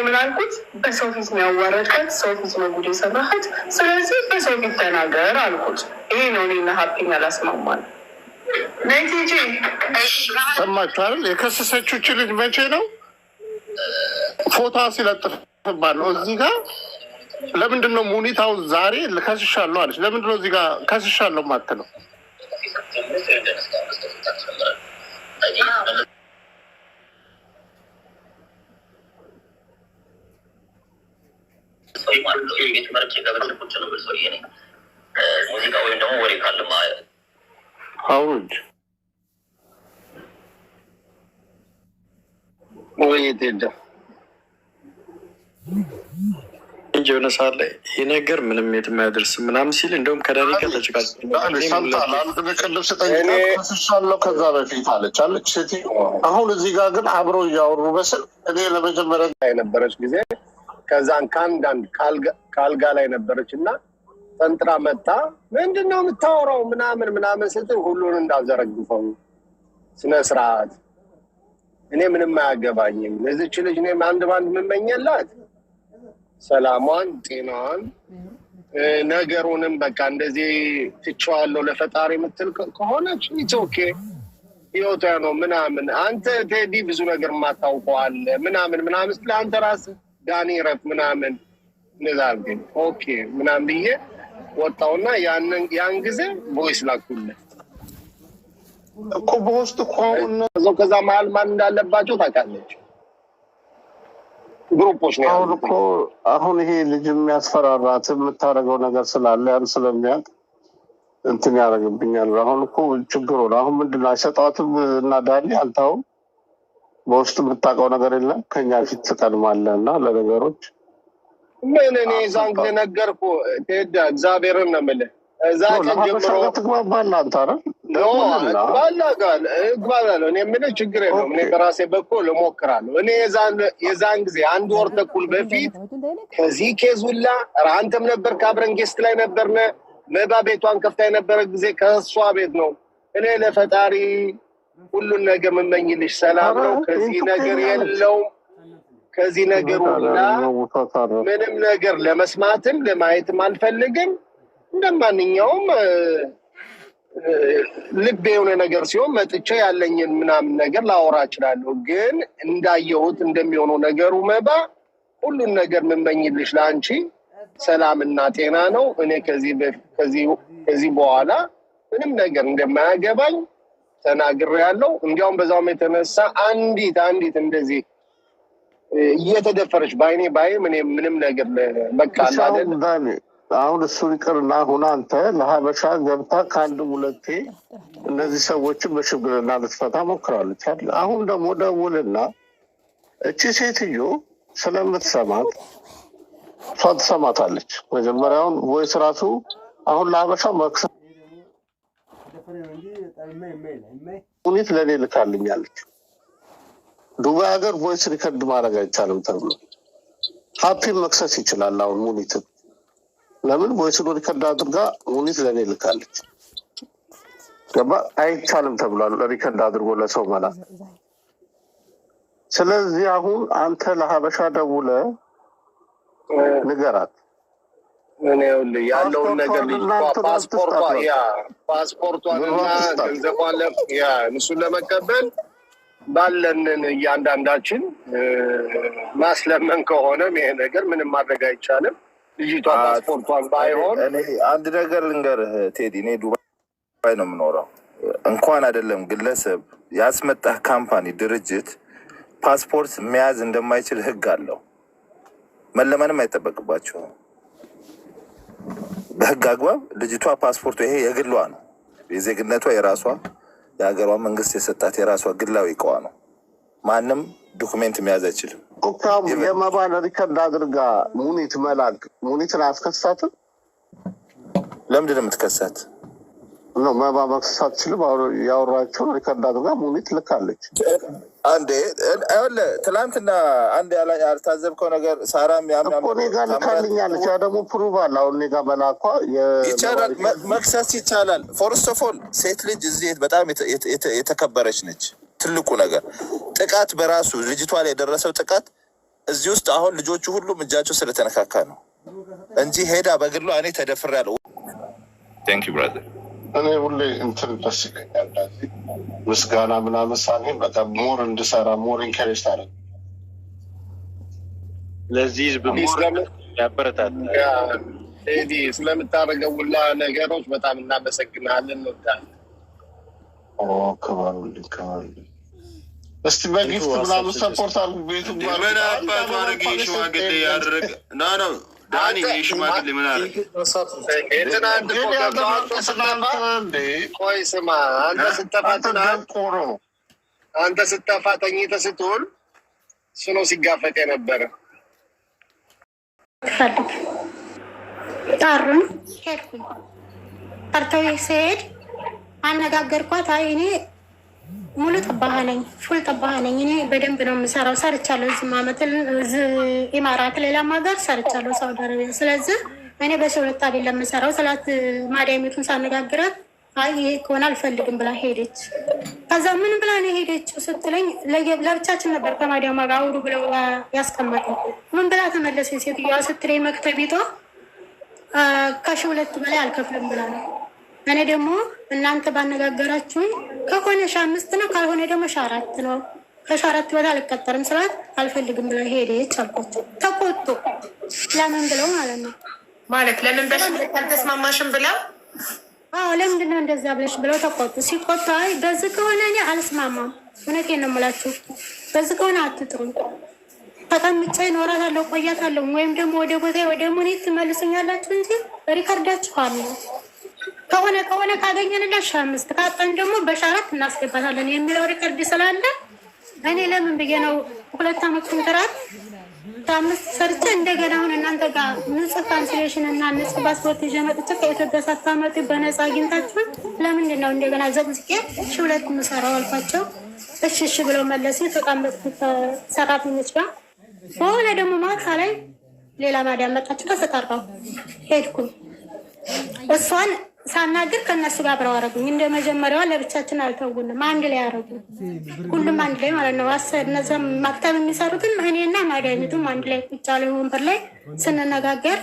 ምን አልኩት? በሰው ፊት የሚያዋረድከት ሰው ፊት ነው ጉድ የሰራህት። ስለዚህ በሰው ፊት ተናገር አልኩት። ይሄ ነው እኔና ሀብቴን ያላስማማል። ነቲጂ ሰማችሁ አይደል? የከሰሰችው ልጅ መቼ ነው ፎቶ ሲለጥፍባት ነው እዚህ ጋር። ለምንድን ነው ሙኒታው ዛሬ ከስሻለሁ አለች? ለምንድን ነው እዚህ ጋር ከስሻለሁ ማትለው? ሙዚቃ ወይም ደግሞ ወሬ ካለ አውርድ ወይ ቴዳ እንጂ የሆነ ሰዓት ላይ ይህ ነገር ምንም የትም አያደርስም ምናምን ሲል እንደውም ከዳኒ ጋር ተጭቃለሁ ከዛ በፊት አለች ሴትዮ። አሁን እዚህ ጋር ግን አብረው እያወሩ በስል እኔ ለመጀመሪያ የነበረች ጊዜ ከዛን ከአንዳንድ ካልጋ ላይ ነበረች እና ጠንጥራ መጣ። ምንድን ነው የምታወራው ምናምን ስትል ሁሉን እንዳዘረግፈው ስነ ስርዓት እኔ ምንም አያገባኝም። ለዚች ልጅ እኔም አንድ ባንድ የምመኘላት ሰላሟን፣ ጤናዋን፣ ነገሩንም በቃ እንደዚህ ትቼዋለሁ ለፈጣሪ የምትል ከሆነች ኦኬ ህይወቷ ነው ምናምን። አንተ ቴዲ ብዙ ነገር የማታውቀዋል ምናምን ስትል አንተ ራስህ ዳኒ ረፍ ምናምን ንዛር ግን ኦኬ ምናምን ብዬ ወጣውና ያን ጊዜ ቦይስ ላኩልህ እኮ በውስጥ እኮ ከዛ መሀል ማን እንዳለባቸው ታውቃለች። ግሩፖች ነው አሁን እኮ አሁን ይሄ ልጅ የሚያስፈራራት የምታደርገው ነገር ስላለ ያን ስለሚያውቅ እንትን ያደርግብኛል። አሁን እኮ ችግሩ ነው። አሁን ምንድን ነው አይሰጣትም እና ዳኒ አንተ አሁን በውስጥ የምታውቀው ነገር የለም ከኛ ፊት ትቀድማለህ እና ለነገሮች ምን እኔ ዛን ጊዜ ነገርኩህ ቴዳ እግዚአብሔርን ነው የምልህ እዛ ቀን ጀምሮ ትግባባለህ አንተ አይደል? እግባላለሁ እኔ የምልህ ችግር የለውም። እኔ በራሴ በኩል እሞክራለሁ። እኔ የዛን ጊዜ 1 ወር ተኩል በፊት ከዚህ ኬዙላ አንተም ነበር ከአብረን ጌስት ላይ ነበርነ መባ ቤቷን ከፍታ የነበረ ጊዜ ከእሷ ቤት ነው። እኔ ለፈጣሪ ሁሉን ነገር የምመኝልሽ ሰላም ነው። ከዚህ ነገር የለውም። ከዚህ ነገር ሁላ ምንም ነገር ለመስማትም ለማየትም አልፈልግም። እንደማንኛውም ልብ የሆነ ነገር ሲሆን መጥቼ ያለኝን ምናምን ነገር ላወራ እችላለሁ። ግን እንዳየሁት እንደሚሆነው ነገሩ መባ ሁሉን ነገር የምመኝልሽ ለአንቺ ሰላምና ጤና ነው። እኔ ከዚህ በኋላ ምንም ነገር እንደማያገባኝ ተናግሬያለሁ። እንዲያውም በዛውም የተነሳ አንዲት እንደዚህ እየተደፈረች በአይኔ ባይም እኔ ምንም ነገር በቃ አሁን እሱ ይቅርና አሁን አንተ ለሀበሻ ገብታ ከአንድ ሁለቴ እነዚህ ሰዎችን በሽምግልና ልትፈታ ሞክራለች። አሁን ደግሞ ደውልና እቺ ሴትዮ ስለምትሰማት እሷ ትሰማታለች። መጀመሪያውን ቮይስ ራሱ አሁን ለሀበሻ መክሰ ሙኒት ለእኔ ልካልኛለች። ዱባይ ሀገር ቮይስ ሪከርድ ማድረግ አይቻልም ተብሎ ሀፒን መክሰስ ይችላል። አሁን ሙኒትም ለምን ቮይስን ሪከርድ አድርጋ ሙኒት ለእኔ ልካለች። ገባ አይቻልም ተብሏል ሪከርድ አድርጎ ለሰው መላክ። ስለዚህ አሁን አንተ ለሀበሻ ደውለ ንገራት ያለውን ነገር ፓስፖርቷንና ገንዘቧን እሱን ለመቀበል ባለንን እያንዳንዳችን ማስለመን ከሆነም ይሄ ነገር ምንም ማድረግ አይቻልም። ልጅቷ ፓስፖርቷን ባይሆን አንድ ነገር ልንገርህ ቴዲ፣ እኔ ዱባይ ነው የምኖረው። እንኳን አይደለም ግለሰብ ያስመጣህ ካምፓኒ ድርጅት ፓስፖርት መያዝ እንደማይችል ህግ አለው። መለመንም አይጠበቅባቸውም። በህግ አግባብ ልጅቷ ፓስፖርቱ ይሄ የግሏ ነው። የዜግነቷ የራሷ የሀገሯ መንግስት የሰጣት የራሷ ግላዊ እቃዋ ነው። ማንም ዶኩሜንት መያዝ አይችልም። የመባን ሪከርድ አድርጋ ሙኒት መላክ ሙኒትን አያስከሳትም? ለምንድን ነው የምትከሳት? ነው መባ መክሰሳት ችልም። ያወራቸውን ሪከርድ አድርጋ ሙኒት ልካለች። አንዴ ትላንትና አንድ ያልታዘብከው ነገር ሳራም እኔ ጋር ልካልኛለች። ያ ደግሞ ፕሩቭ አለ። አሁን እኔ ጋር መላኳ ይቻላል፣ መክሰስ ይቻላል። ፎርስት ኦፍ ኦል ሴት ልጅ እዚህ በጣም የተከበረች ነች። ትልቁ ነገር ጥቃት በራሱ ልጅቷ ላይ የደረሰው ጥቃት እዚህ ውስጥ አሁን ልጆቹ ሁሉም እጃቸው ስለተነካካ ነው እንጂ ሄዳ በግሏ እኔ ተደፍሬያለሁ። ቴንክ ዩ ብራዘር። እኔ ሁሌ እንትን ደስ ይለኛል ምስጋና ምናምን ሳገኝ በቃ ሞር እንድሰራ ሞር ኢንከሬጅ ታደርግ ለዚህ ህዝብ ያበረታታል። ስለምታደርገው ሁላ ነገሮች በጣም እናመሰግናለን። እንወዳለን። ክበሩልኝ ክበሩልኝ። እስቲ በጊፍት ምናምን ሰፖርት አድርጉ። ቤቱ ምን አባት ማድረግ ሽማግሌ ያደረገ ነው ዳኒ ሽማግሌ ምን አለ? ቆይ ስማ፣ አንተ ስትጠፋ ተኝተህ ስትውል እሱ ነው ሲጋፈጥ የነበረ። ጠሩኝ፣ ሄድኩኝ። ጠርተው ስሄድ አነጋገርኳት። አይ እኔ ሙሉ ጠባሃ ነኝ፣ ፉል ጠባሃ ነኝ። እኔ በደንብ ነው የምሰራው፣ ሰርቻለሁ። እዚህ ማመት ኢማራት፣ ሌላም ሀገር ሰርቻለሁ፣ ሳውዲ አረቢያ። ስለዚህ እኔ በ2 አይደለም የምሰራው ስላት ማዳሚቱን ሳነጋግራት አይ ይሄ ከሆነ አልፈልግም ብላ ሄደች። ከዛ ምን ብላ ነው ሄደችው ስትለኝ ለብቻችን ነበር ከማዳማ ጋር አውሩ ብለው ያስቀመጡ። ምን ብላ ተመለሰች ሴትዮዋ ስትለኝ መክተቢቷ ከ2 በላይ አልከፍልም ብላ ነው። እኔ ደግሞ እናንተ ባነጋገራችሁኝ ከሆነ 5 ነው፣ ካልሆነ ደግሞ 4 ነው። ከ4 በላይ አልቀጠርም ስላት አልፈልግም ብላ ሄደች አልኳቸው። ተቆጡ። ለምን ብለው ማለት ነው ማለት ለምን በሽምት አልተስማማሽም ብለው ለምንድን ነው እንደዛ ብለሽ ብለው ተቆጡ። ሲቆጡ አይ በዚህ ከሆነ እኔ አልስማማም፣ እውነቴን ነው የምላችሁ፣ በዚህ ከሆነ አትጥሩኝ፣ ተቀምጬ እኖራታለሁ፣ ቆያታለሁ፣ ወይም ደግሞ ወደ ቦታ ወደ ሙኒት ትመልሱኛላችሁ እንጂ ሪከርዳችሁ አለ ከሆነ ካገኘንላሽ 5 ካጣን ደግሞ በ4 እናስገባታለን የሚለው ሪከርድ ስላለ እኔ ለምን ብዬ ነው 2 ዓመት ኮንትራት 5 ሰርቼ እንደገና አሁን እናንተ ጋር ንጹህ ካንስሌሽን እና ንጹህ ፓስፖርት ይዤ መጥቼ ከኢትዮጵያ ሳታመጡ በነፃ አግኝታችሁ ለምንድን ነው እንደገና ዘግዝቄ 2 የምሰራው አልኳቸው። እሺ ብለው መለሱ። የተቀመጥኩት ሰራተኞች ጋር በሆነ ደግሞ ማታ ላይ ሌላ ማዳም መጣችሁ፣ ተፈጠራው ሄድኩኝ። እሷን ሳናግር ከእነሱ ጋር አብረው አደረጉኝ። እንደ መጀመሪያዋ ለብቻችን አልተውንም፣ አንድ ላይ አደረጉ። ሁሉም አንድ ላይ ማለት ነው። እነዛ ማክተብ የሚሰሩትም እኔና ማዳሚቱም አንድ ላይ ቁጭ ያለ ወንበር ላይ ስንነጋገር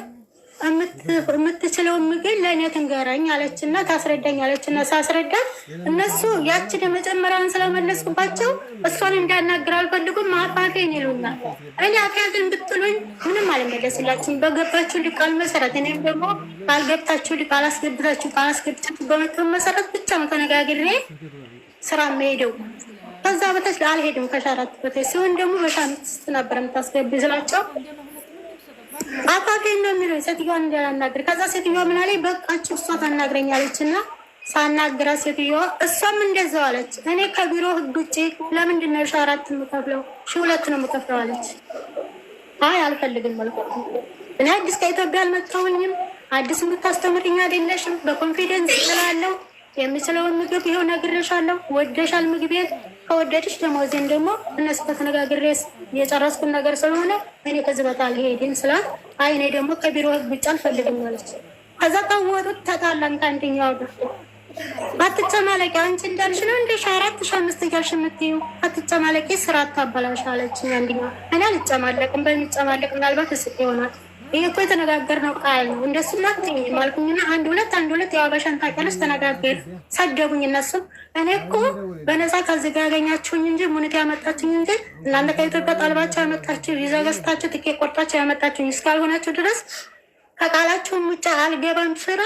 የምትችለው ምግብ ለእኔ ትንገረኝ አለችና ታስረዳኝ አለችና ሳስረዳት እነሱ ያችን የመጀመሪያውን ስለመለስኩባቸው እሷን እንዳናግር አልፈልጉም። አፋፌን ይሉኛል። እኔ አፋፌን ብትሉኝ ምንም አልመለስላችሁም። በገባችሁ ቃል መሰረት እኔም ደግሞ ካልገብታችሁ ካላስገብታችሁ በመጠን መሰረት ብቻ ነው ተነጋግሬ ስራ የምሄደው። ከዛ በታች አልሄድም። ከ4 በታች ሲሆን ደግሞ በ5 ነበር የምታስገቢ ስላቸው አባቴ ነው የሚለው ሴትዮዋ እንዳናግር። ከዛ ሴትዮዋ ምን አለኝ፣ በቃችሁ እሷ ታናግረኛለች እና ሳናግራ ሴትዮዋ እሷም እንደዛው አለች። እኔ ከቢሮ ህግ ውጭ ለምንድን ነው 4 የምከፍለው? 2 ነው የምከፍለው አለች። አይ አልፈልግም አልኳት። እኔ አዲስ ከኢትዮጵያ አልመጣሁኝም፣ አዲስ የምታስተምርኝ አይደለሽም። በኮንፊደንስ ስላለው የምችለውን ምግብ ይኸው ነግሬሻለሁ። ወደሻል ምግቤን ከወደድሽ ደሞዜን ደግሞ እነሱ ከተነጋግሬ የጨረስኩን ነገር ስለሆነ እኔ ከዚህ በታ አልሄድም ስላት አይ እኔ ደግሞ ከቢሮ ህግ ውጭ አልፈልግም አለች። ከዛ ቀወጡት፣ ተጣላን። ከአንደኛው አድርጎ አትጨማለቂ፣ አንቺ እንዳልሽ ነው እንደ 4 5 እያልሽ የምትይው አትጨማለቂ፣ ስራ አታበላሽ አለችኝ። አንደኛው እኔ አልጨማለቅም፣ በሚጨማለቅ ምናልባት እስቅ ይሆናል። ይሄ እኮ የተነጋገርነው ቃል ነው፣ እንደሱ ናትኝ ማልኩኝና 1 2 የአበሻን ታውቂያለሽ ተነጋገር። ሰደቡኝ እነሱም። እኔ እኮ በነፃ ከዚህ ጋር ያገኛችሁኝ እንጂ ሙኒት ያመጣችሁኝ እንጂ እናንተ ከኢትዮጵያ ጣልባቸው ያመጣችሁ ቪዛ ገዝታችሁ ትኬት ቆርጣችሁ ያመጣችሁኝ እስካልሆናችሁ ድረስ ከቃላችሁም ውጭ አልገባም። ስራ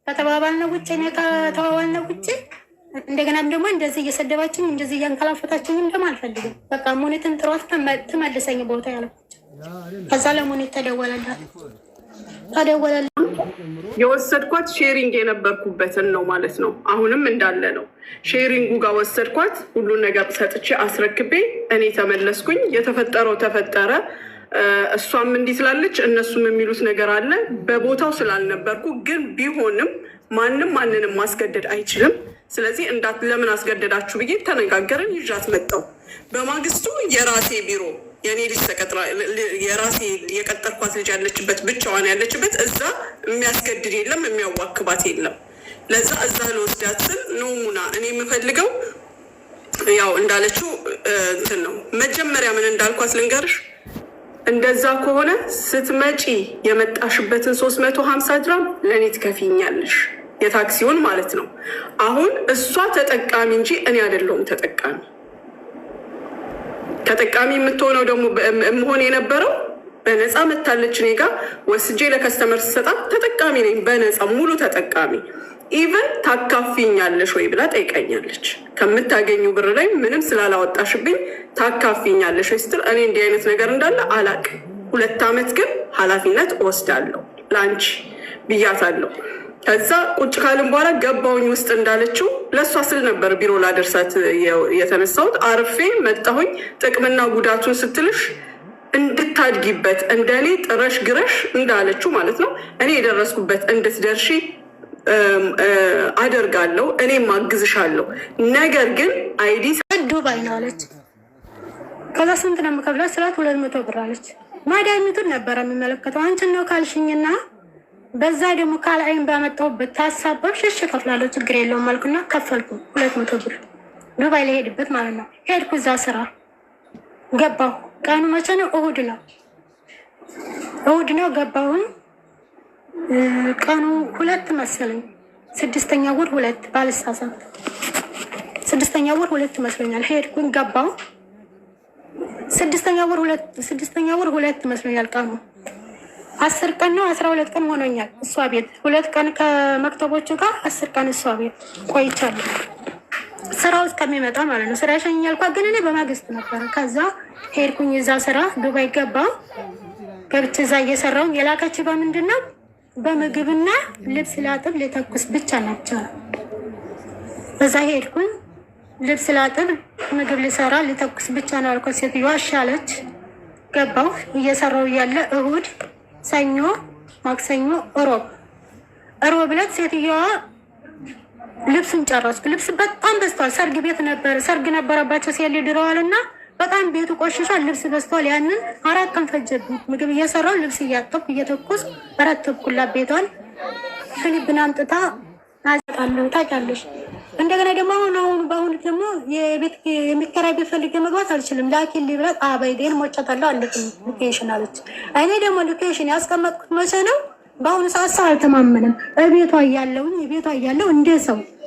ከተባባልነው ውጭ እኔ ከተባባልነው ውጭ እንደገናም ደግሞ እንደዚህ እየሰደባችሁኝ እንደዚህ እያንከላፈታችሁኝ ደግሞ አልፈልግም። በቃ ሙኒትን ጥሯት ትመልሰኝ ቦታ ያለች። ከዛ ለሙኒት ተደወለላት። የወሰድኳት ሼሪንግ የነበርኩበትን ነው ማለት ነው። አሁንም እንዳለ ነው። ሼሪንጉ ጋር ወሰድኳት፣ ሁሉን ነገር ሰጥቼ አስረክቤ እኔ ተመለስኩኝ። የተፈጠረው ተፈጠረ። እሷም እንዲህ ትላለች፣ እነሱም የሚሉት ነገር አለ። በቦታው ስላልነበርኩ ግን ቢሆንም ማንም ማንንም ማስገደድ አይችልም። ስለዚህ ለምን አስገደዳችሁ ብዬ ተነጋገርን። ይዣት መጣሁ። በማግስቱ የራሴ ቢሮ የኔ ልጅ ተቀጥራ የራሴ የቀጠርኳት ልጅ ያለችበት ብቻዋን ያለችበት እዛ የሚያስገድድ የለም የሚያዋክባት የለም። ለዛ እዛ ለወስዳት ስል ኖሙና እኔ የምፈልገው ያው እንዳለችው እንትን ነው። መጀመሪያ ምን እንዳልኳት ልንገርሽ። እንደዛ ከሆነ ስትመጪ የመጣሽበትን 350 ድራም ለእኔ ትከፊኛለሽ፣ የታክሲውን ማለት ነው። አሁን እሷ ተጠቃሚ እንጂ እኔ አይደለሁም ተጠቃሚ። ተጠቃሚ የምትሆነው ደግሞ መሆን የነበረው በነፃ መታለች እኔ ጋ ወስጄ ለከስተመር ስሰጣት ተጠቃሚ ነኝ፣ በነፃ ሙሉ ተጠቃሚ። ኢቨን ታካፊኛለሽ ወይ ብላ ጠይቀኛለች። ከምታገኙ ብር ላይ ምንም ስላላወጣሽብኝ ታካፊኛለሽ ወይ ስትል እኔ እንዲህ አይነት ነገር እንዳለ አላቅም። 2 ዓመት ግን ኃላፊነት እወስዳለሁ ለአንቺ ብያታለሁ። ከዛ ቁጭ ካልን በኋላ ገባሁኝ ውስጥ እንዳለችው ለእሷ ስል ነበር ቢሮ ላደርሳት የተነሳሁት። አርፌ መጣሁኝ። ጥቅምና ጉዳቱን ስትልሽ እንድታድጊበት እንደኔ ጥረሽ ግረሽ እንዳለችው ማለት ነው እኔ የደረስኩበት እንድትደርሺ አደርጋለሁ፣ እኔም አግዝሻለሁ። ነገር ግን አይዲ ዱባይ ነው አለች። ከዛ ስንት ነው የምከፍላት ስላት 200 ብር አለች። ማዳሚቱን ነበረ የሚመለከተው አንቺን ነው ካልሽኝና በዛ ደግሞ ካልአይን ባመጣሁበት ታሳበብ ሸሽ ከፍላለሁ ችግር የለውም አልኩና ከፈልኩ 200 ብር ዱባይ ላይ ሄድበት ማለት ነው። ሄድኩ እዛ ስራ ገባሁ። ቀኑ መቼ ነው? እሁድ ነው ገባሁኝ። ቀኑ 2 መሰለኝ 6ኛ ወር 2 ባልሳሳት 6ኛ ወር 2 መስሎኛል። ሄድኩኝ ገባሁ። 6ኛ ወር 2 መስሎኛል ቀኑ 10 ቀን ነው 12 ቀን ሆኖኛል እሷ ቤት 2 ቀን ከመክተቦቹ ጋር 10 ቀን እሷ ቤት ቆይቻለሁ። ስራው እስከሚመጣ ማለት ነው። ስራ ያሸኛል እንኳን ግን እኔ በማግስት ነበር። ከዛ ሄድኩኝ እዛ ስራ ዱባይ ገባሁ። ገብቼ እዛ እየሰራሁ የላከች በምንድነው በምግብና ልብስ ላጥብ ልተኩስ ብቻ ናቸው። እዛ ሄድኩኝ ልብስ ላጥብ ምግብ ልሰራ ልተኩስ ብቻ ነው አልኳት። ሴትዮዋ አሻለች። ገባሁ እየሰራሁ እያለ እሁድ፣ ሰኞ፣ ማክሰኞ፣ ሮብ ዕለት ሴትዮዋ ልብሱን ጨረስኩ። ልብስ በጣም በዝቷል። ሰርግ ቤት ነበር፣ ሰርግ ነበረባቸው ሴት ድረዋልና በጣም ቤቱ ቆሽሿል። ልብስ በዝቷል። ያንን 4 ቀን ፈጀብኝ። ምግብ እየሰራሁ ልብስ እያጠብኩ እየተኮስኩ ረተብኩላ ቤቷን። ፍሊብን አምጥታ አጣለሁ ታውቂያለሽ። እንደገና ደግሞ በአሁኑ ደግሞ የቤት የሚከራይ ቤት ፈልጌ መግባት አልችልም። ላኪልኝ ብላት አበይዴን ሞጨታለሁ አለች። ሎኬሽን አለች። እኔ ደግሞ ሎኬሽን ያስቀመጥኩት መቼ ነው? በአሁኑ ሰዓት ሰው አልተማመንም። ቤቷ እያለው እንደ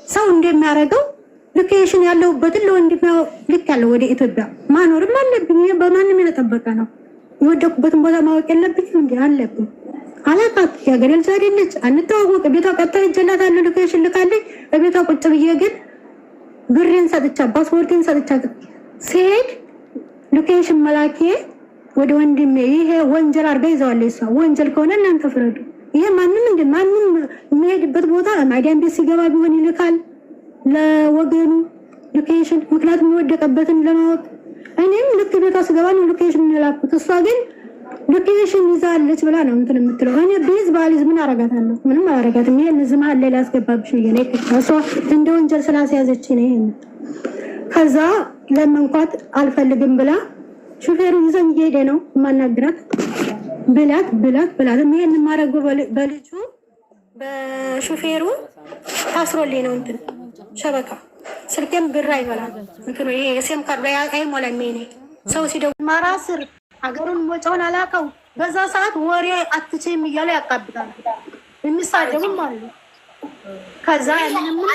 ሰው እንደሚያደርገው ሎኬሽን ያለሁበትን ለወንድሜ ልክ ያለው ወደ ኢትዮጵያ ማኖርም አለብኝ። በማንም የተጠበቀ ነው። የወደኩበትን ቦታ ማወቅ የለብኝም እንዲ አለብኝ። አላቃት የሀገር ልጅ አይደለች፣ አንተዋወቅ። ቤቷ ቀጥታ ይጀላታለሁ ሎኬሽን ልካለኝ። በቤቷ ቁጭ ብዬ ግን ብሬን ሰጥቻ ፓስፖርቴን ሰጥቻ ሲሄድ ሎኬሽን መላኬ ወደ ወንድሜ ይሄ ወንጀል አድርጋ ይዘዋለች። እሷ ወንጀል ከሆነ እናንተ ፍረዱ። ይሄ ማንም የሚሄድበት ቦታ ማዲያን ቤት ሲገባ ቢሆን ይልካል ለወገኑ ሎኬሽን፣ ምክንያቱም የወደቀበትን ለማወቅ። እኔም ልክ ቤቷ ስገባ ነው ሎኬሽን የላኩት። እሷ ግን ሎኬሽን ይዛለች ብላ ነው እንትን የምትለው። እኔ ቢዝ ባሊዝ ምን አረጋታለሁ? ምንም አላረጋትም። ይሄን እዚህ መሀል ላይ ላስገባብሽ ብዬ ነው እሷ እንደ ወንጀል ስላስያዘች ነው። ይሄን ከዛ ለመንኳት አልፈልግም ብላ ሹፌሩ ይዘኝ እየሄደ ነው የማናግራት ብላት ይሄን የማደርገው በልጁ በሹፌሩ ታስሮልኝ ነው እንትን ሸበካ ስልኬም ብር አይበላም። እንትኑ ይሄ የሴም ካርድ አይሞላም። ይሄ ሰው ሲደውል ማራስር ሀገሩን ሞጫውን አላውቀው። በዛ ሰዓት ወሬ አትችይም እያሉ ያቃብጣሉ። የሚሳደቡም አሉ። ከዛ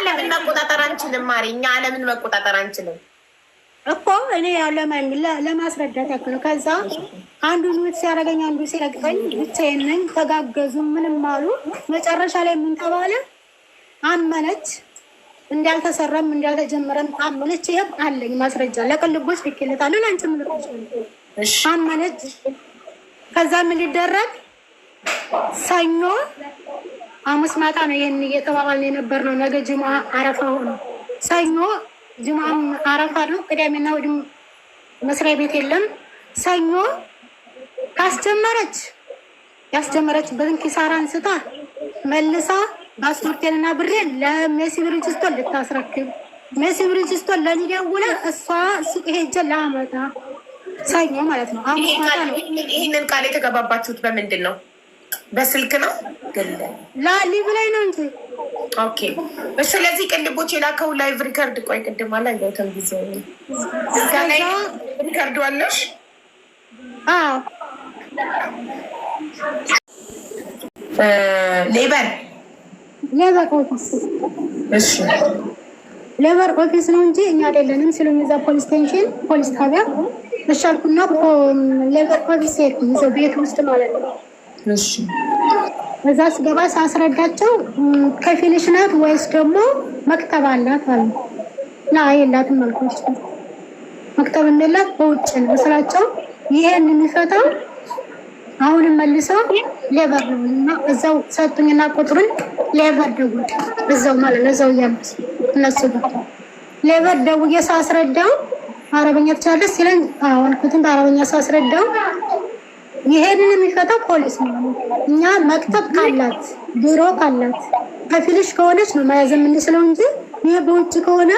ለምን መቆጣጠር አንችልም? ማሪ እኛ ለምን መቆጣጠር አንችልም እኮ እኔ ለማስረዳት ያክል ነው። ከዛ አንዱ ሉት ሲያደርገኝ አንዱ ሲረግጠኝ ብቻዬን ነኝ። ተጋገዙ ምንም አሉ። መጨረሻ ላይ ምን ተባለ? አመነች። እንዳልተሰራም እንዳልተጀመረም አመነች። ይሄም አለኝ ማስረጃ ለቅልቦች ልኬለታለሁ። ላንቺ ምን ልትሽ አመነች። ከዛ ምን ሊደረግ ሰኞ ሐሙስ ማታ ነው ይህን እየተባባልን የነበር ነው። ነገ ጅማ አረፋ ሆነ። ሰኞ ጅማም አረፋ ነው። ቅዳሜና እሑድም መስሪያ ቤት የለም። ሰኞ ያስጀመረችበትን ኪሳራ አንስታ መልሳ ፓስፖርቴንና ብሬን ለሜሲ ብሪጅስቶን ልታስረክብ ሜሲ ብሪጅስቶን ለኔ ደውላ እሷ ሱቅ ሄጄ ላመጣ ሰኞ ማለት ነው። ይህንን ቃል የተገባባችሁት በምንድን ነው? በስልክ ነው? ሊቭ ላይ ነው እንጂ። ኦኬ እሺ። ስለዚህ ቅልቦች የላከው ላይቭ ሪከርድ ቆይ ቅድም አላየሁትም። ጊዜ ሪከርድ ዋለሽ? አዎ ሌበር ኦፊስ። እሺ ሌበር ኦፊስ ነው እንጂ እኛ አይደለንም ሲሉኝ እዛ ፖሊስ ስቴሽን ፖሊስ ጣቢያ ተሻልኩና ሌበር ኦፊስ ሄድኩኝ እዛው ቤት ውስጥ ማለት ነው። እሺ እዛ ስገባ ሳስረዳቸው ከፊልሽ ናት ወይስ ደግሞ መክተብ አላት አሉ። ላ የላትም አልኳቸው። መክተብ እንደላት በውጭ ነው ስላቸው ይሄን የሚፈታው አሁንም መልሰው ሌበር ነው እና እዛው ሰጡኝና ቁጥሩን ሌበር ደውዬ እዛው ማለት ነው እዛው ያሉት እነሱ ጋር ሌበር ደውዬ ሳስረዳው አረበኛ ትችላለች ሲለኝ አሁን ኩትን በአረበኛ ሳስረዳው ይሄንን የሚፈታው ፖሊስ ነው። እኛ መክተብ ካላት ቢሮ ካላት ከፊልሽ ከሆነች ነው መያዝ የምንችለው እንጂ ይሄ በውጭ ከሆነ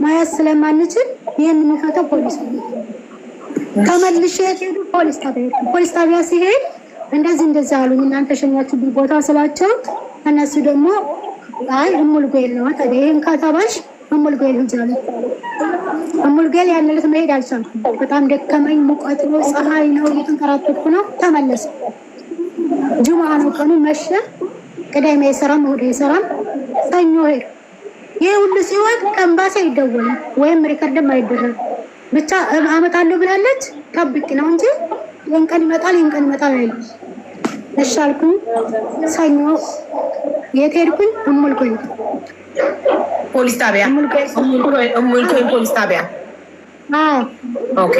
መያዝ ስለማንችል ይሄን የሚፈታው ፖሊስ ነው። ተመልሼ ሄዱ ፖሊስ ጣቢያ ሲሄድ እንደዚህ አሉኝ። እናንተ ሸኛችሁ ቦታ ስላቸው እነሱ ደግሞ አይ እሙል ጎል ነው ታዲያ ይሄን ከተባሽ እሙል ጎል ይጃሉ። እሙል ጎል ያለለት መሄድ አልቻልኩም። በጣም ደከመኝ። ሙቀት ነው፣ ፀሐይ ነው፣ እየተንከራተትኩ ነው። ተመለስ ጁምዓ ነው ቀኑ መሸ። ቅዳሜ የሰራም እሑድ የሰራም ሰኞ ሄድ። ይሄ ሁሉ ሲሆን ከኤምባሲ አይደወልም ወይም ሪከርድም አይደረግም። ብቻ አመጣለሁ ብላለች። ጠብቂ ነው እንጂ ይሄን ቀን ይመጣል አይደል። እሺ አልኩኝ። ሰኞ የት ሄድኩኝ? እሙል ጎል ፖሊስ ጣቢያ። እሙል ጎል ፖሊስ ጣቢያ። አዎ ኦኬ።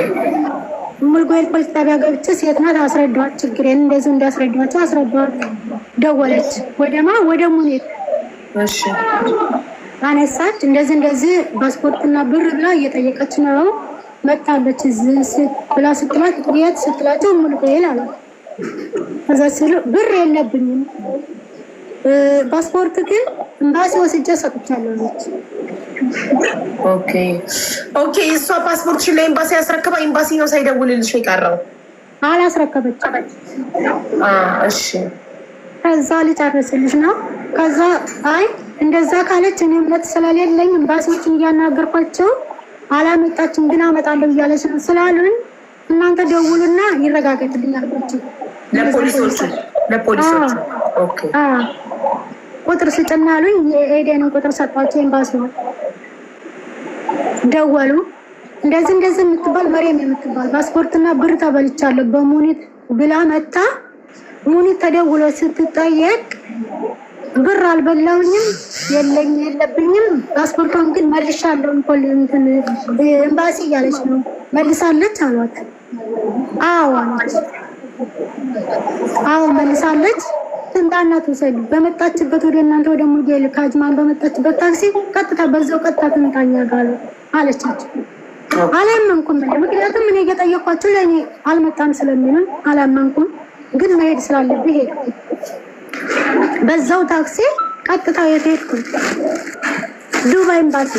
እሙል ጎል ፖሊስ ጣቢያ ገብቼ ሴት ናት። አስረዳኋት ችግሬን እንደዚህ እንዳስረዳኋቸው አስረዳኋት። ደወለች ወደ ሙኒት። እሺ አነሳች። እንደዚህ ፓስፖርትና ብር ብላ እየጠየቀች ነው። መጣለች እዚህ ብላ ስትላት ጥያት ስትላቸው ሙሉ ቆይል አለ። ከዛ ሲሉ ብር የለብኝም ፓስፖርት ግን ኤምባሲ ወስጄ ሰጥቻለሁ። ኦኬ እሷ ፓስፖርትሽን ለኤምባሲ ያስረከባ ኤምባሲ ነው ሳይደውልልሽ የቀረው? አላስረከበችም። እሺ ከዛ ልጨርስልሽ ነው። ከዛ አይ እንደዛ ካለች እኔ እምነት ስለሌለኝ ኤምባሲዎችን እያናገርኳቸው አላመጣችም ግን አመጣለሁ እያለች ነው ስላሉኝ እናንተ ደውሉና ይረጋገጥልኝ አልኳቸው። ለፖሊሶቹ ኦኬ ቁጥር ስጭና አሉኝ። የኤዴንን ቁጥር ሰጣቸው። ኤምባሲው ደወሉ። እንደዚህ የምትባል መሪም የምትባል ፓስፖርትና ብር ተበልቻለሁ በሙኒት ብላ መጣ። ሙኒት ተደውሎ ስትጠየቅ ብር አልበላውኝም የለብኝም ፓስፖርቷን ግን መልሻለሁ ኤምባሲ እያለች ነው መልሳለች አሏት። አዎ መልሳለች። ትምጣና ትውሰድ። በመጣችበት ወደ እናንተ ወደ ሙልጌል ካጅማን በመጣችበት ታክሲ ቀጥታ ትምጣኛ ጋር አለቻቸው። አላመንኩም። ምክንያቱም እኔ እየጠየኳቸው ለእኔ አልመጣም ስለሚሉኝ አላመንኩም። ግን መሄድ ስላለብኝ ሄድኩ። በዛው ታክሲ ቀጥታ የሄድኩ ዱባይ ኤምባሲ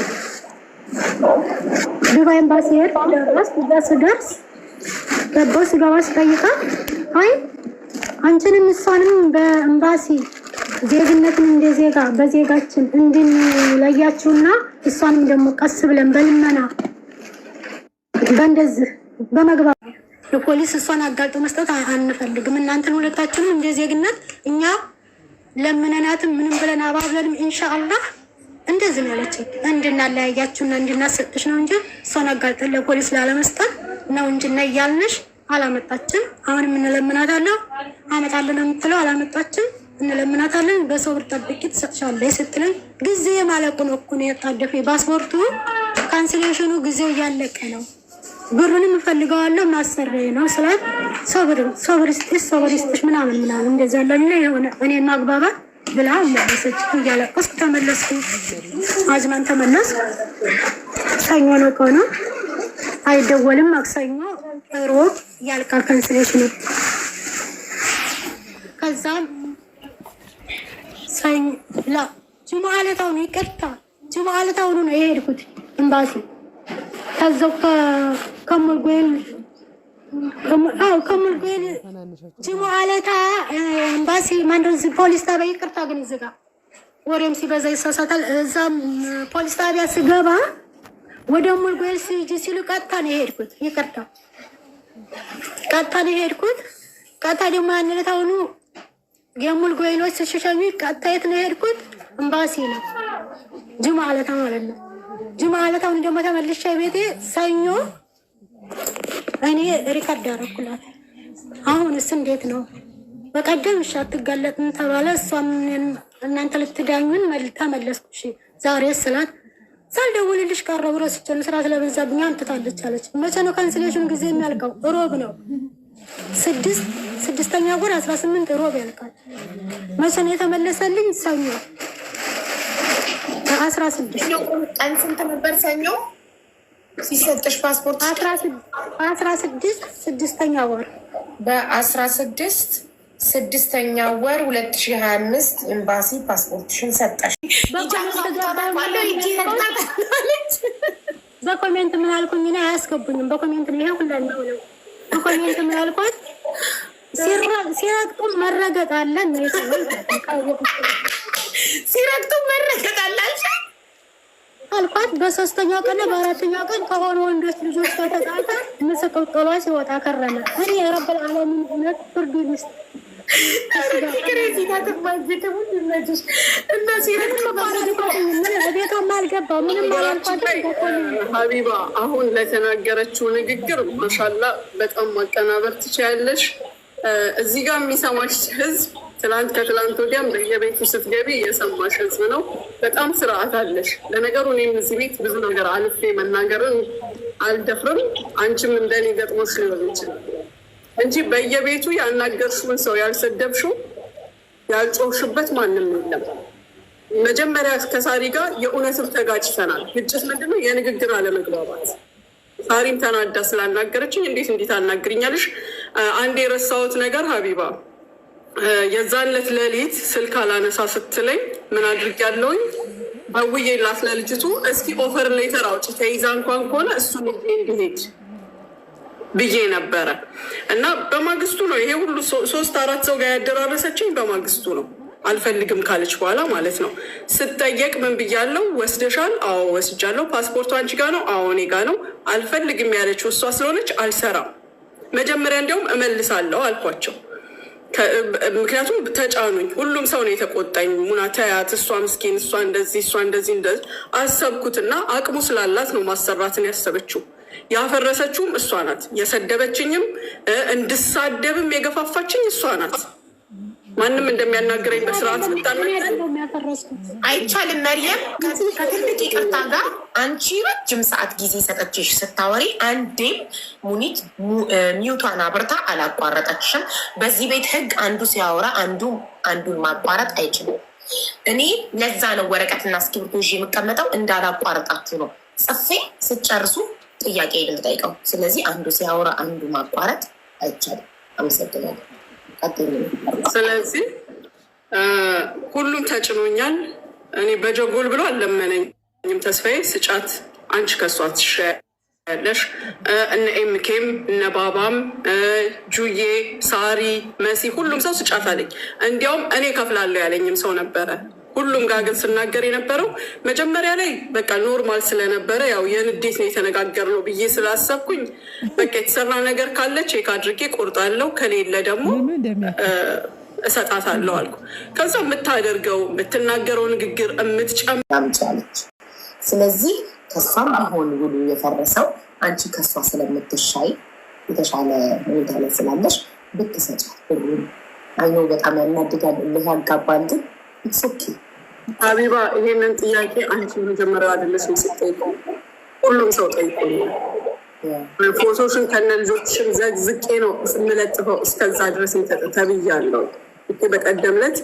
ሄድኩ። ስደርስ ገባሁ። ስገባ ስጠይቃት አይ አንቺንም እሷንም በኤምባሲ ዜግነትን እንደ ዜጋ በዜጋችን እንድንለያችሁና እሷንም ደግሞ ቀስ ብለን በልመና በእንደዚህ በመግባት ለፖሊስ እሷን አጋልጦ መስጠት አንፈልግም። እናንተን ሁለታችንም እንደ ዜግነት እኛ ለምነናትም ምንም ብለን አባብለንም ኢንሻአላህ እንደዚህ ነው ያለችኝ። እንድናለያያችሁና እንድናሰጥሽ ነው እንጂ እሷን አጋልጠን ለፖሊስ ላለመስጠት ነው እንጂ እና እያልንሽ አላመጣችም። አሁንም እንለምናታለን። አመጣለን የምትለው አላመጣችም። እንለምናታለን። በሰው ብር ጠብቂ ትሰጥሻለች ስትለን ጊዜ ማለቁ ነው እኮ ነው የታደፈ ፓስፖርቱ ካንስሌሽኑ ጊዜው እያለቀ ነው። ብሩንም እፈልገዋለሁ ማሰሪያ ነው ስላት ሶብር ስጥሽ ምናምን እንደዛ ለኔ የሆነ እኔ ማግባባት ብላ መለሰች። እያለቀስኩ ተመለስኩ። አዝናን ተመለስኩ። ሰኞ ነው ከሆነ አይደወልም። ማክሰኞ ሮብ ያልቃል ካንስሌሽኑ። ከዛም ሰኞ ጁምዓ ዕለታው ነው ይቅርታ፣ ጁምዓ ዕለታው ነው የሄድኩት ኤምባሲ። ከዛው ከሙልጎይል ጁምዓ ዕለታ ኤምባሲ ማንደዝ ፖሊስ ጣቢያ ይቅርታ፣ ግን እዚህ ጋር ወሬም ሲበዛ ይሳሳታል። እዛም ፖሊስ ጣቢያ ስገባ ወደ ሙልጎይል ሲሉ ቀጥታ ነው የሄድኩት። ይቅርታ ቀጥታ ነው የሄድኩት። ቀጥታ ደግሞ ያን ዕለታው ነው የሙልጎይሎች ሲሸኙ ቀጥታ የት ነው የሄድኩት? ኤምባሲ ነው ጁምዓ ዕለታ ማለት ነው። ጁምዓ ዕለታውን ደግሞ ተመልሼ ቤቴ ሰኞ እኔ ሪከርድ አደረኩላት። አሁንስ እንዴት ነው? በቀደም እሺ አትጋለጥም ተባለ። እሷም እናንተ ልትዳኙን ተመለስኩ። እሺ ዛሬ ስላት ሳልደውልልሽ ቀረቡ ረስቼ ስራ ስለበዛብኝ አምጥታለች አለች። መቼ ነው ካንስሌሽኑ ጊዜ የሚያልቀው? ሮብ ነው 6ኛ ወር 18 ሮብ ያልቃል። መቼ ነው የተመለሰልኝ? ሰኞ 16 ቀን ስንት ነበር ሰኞ ሲሰጥሽ ፓስፖርት? 16 6ኛ ወር በ16 6ኛ ወር 2025 ኤምባሲ ፓስፖርትሽን ሰጠሽ። በኮሜንት ምን አልኩኝ? አያስገቡኝም። በኮሜንት ነው ይሄ ሁላኛው ነው። በኮሜንት ምን አልኳት? ሲረግጡ መረገጥ አለ ነው ሲረግጡ መረገጥ አለ አልኳት። በ3ኛው ቀን በ4ኛው ቀን ከሆኑ ወንዶች ልጆች ከተጣጣ ምስቅልቅሏ ሲወጣ ከረመ። እኔ የረብል ዓለምን እውነት ፍርዱ ይስጥ። ሀቢባ አሁን ለተናገረችው ንግግር ማሻላ በጣም ማቀናበር ትችያለሽ። እዚህ ጋር የሚሰማሽ ህዝብ ትላንት ከትላንት ወዲያም በየቤቱ ስትገቢ የሰማሽ ህዝብ ነው። በጣም ስርዓት አለሽ። ለነገሩ እኔም እዚህ ቤት ብዙ ነገር አልፌ መናገርን አልደፍርም። አንቺም እንደኔ ገጥሞሽ ሊሆን ይችላል እንጂ በየቤቱ ያናገርሽውን ሰው ያልሰደብሽው ያልጮሽበት ማንም የለም። መጀመሪያ ከሳሪ ጋር የእውነትም ተጋጭተናል። ግጭት ምንድነው? የንግግር አለመግባባት። ሳሪም ተናዳ ስላናገረችኝ እንዴት እንዴት አናግርኛለሽ? አንድ የረሳሁት ነገር ሀቢባ፣ የዛን ዕለት ሌሊት ስልክ አላነሳ ስትለኝ ምን አድርጊያለሁኝ? ደውዬላት ለልጅቱ እስኪ ኦፈር ሌተር አውጪ ተይዛ እንኳን ከሆነ እሱን እንዲሄድ ብዬ ነበረ እና በማግስቱ ነው ይሄ ሁሉ 3-4 ሰው ጋር ያደራረሰችኝ። በማግስቱ ነው አልፈልግም ካለች በኋላ ማለት ነው። ስጠየቅ ምን ብያለው? ወስደሻል? አዎ ወስጃለሁ። ፓስፖርቱ አንቺ ጋ ነው? አዎ እኔ ጋ ነው። አልፈልግም ያለችው እሷ ስለሆነች አልሰራም። መጀመሪያ እንዲያውም እመልሳለሁ አልኳቸው። ምክንያቱም ተጫኑኝ። ሁሉም ሰው ነው የተቆጣኝ። ሙና ተያት፣ እሷ ምስኪን፣ እሷ እንደዚህ አሰብኩትና አቅሙ ስላላት ነው ማሰራትን ያሰበችው። ያፈረሰችውም እሷ ናት። የሰደበችኝም እንድሳደብም የገፋፋችኝ እሷ ናት። ማንም እንደሚያናግረኝ በስርዓት አይቻልም። መርየም ከትልቅ ይቅርታ ጋር አንቺ ረጅም ሰዓት ጊዜ ሰጠችሽ ስታወሪ፣ አንዴም ሙኒት ሚውቷን አብርታ አላቋረጠችሽም። በዚህ ቤት ህግ አንዱ ሲያወራ አንዱን ማቋረጥ አይችልም። እኔ ለዛ ነው ወረቀትና እስክሪብቶ ይዤ የምቀመጠው፣ እንዳላቋረጣችሁ ነው። ጽፌ ስጨርሱ ጥያቄ ልጠይቀው። ስለዚህ አንዱ ሲያወራ አንዱ ማቋረጥ አይቻልም። አመሰግናለሁ። ስለዚህ ሁሉም ተጭኖኛል። እኔ በጀጎል ብሎ አልለመነኝም። ተስፋዬ ስጫት አንቺ ከሷ ትሻያለሽ። እነ ኤምኬም እነ ባባም ጁዬ፣ ሳሪ፣ መሲ ሁሉም ሰው ስጫት አለኝ። እንዲያውም እኔ ከፍላለሁ ያለኝም ሰው ነበረ። ሁሉም ጋር ግን ስናገር የነበረው መጀመሪያ ላይ በቃ ኖርማል ስለነበረ ያው የንዴት ነው የተነጋገርነው ብዬ ስላሰብኩኝ በቃ የተሰራ ነገር ካለ ቼክ አድርጌ ቆርጣለሁ፣ ከሌለ ደግሞ እሰጣታለሁ አልኩ። ከዛ የምታደርገው የምትናገረው ንግግር የምትጨምጫለች። ስለዚህ ከሷም ቢሆን ውሉ የፈረሰው አንቺ ከሷ ስለምትሻይ የተሻለ ሁኔታ ላይ ስላለሽ ብትሰጫት ብሩን። አይኖ በጣም ያናድጋል፣ እልህ ያጋባል። ግን ኢትሶኪ ሀቢባ ይሄንን ጥያቄ አንቺ መጀመሪያ አይደለሽም ስትጠይቀው፣ ሁሉም ሰው ጠይቆኛል። ፎቶሽን ከነ ልጆችሽን ዘግዝቄ ነው ስንለጥፈው እስከዛ ድረስ ተብያለሁ። በቀደም ዕለት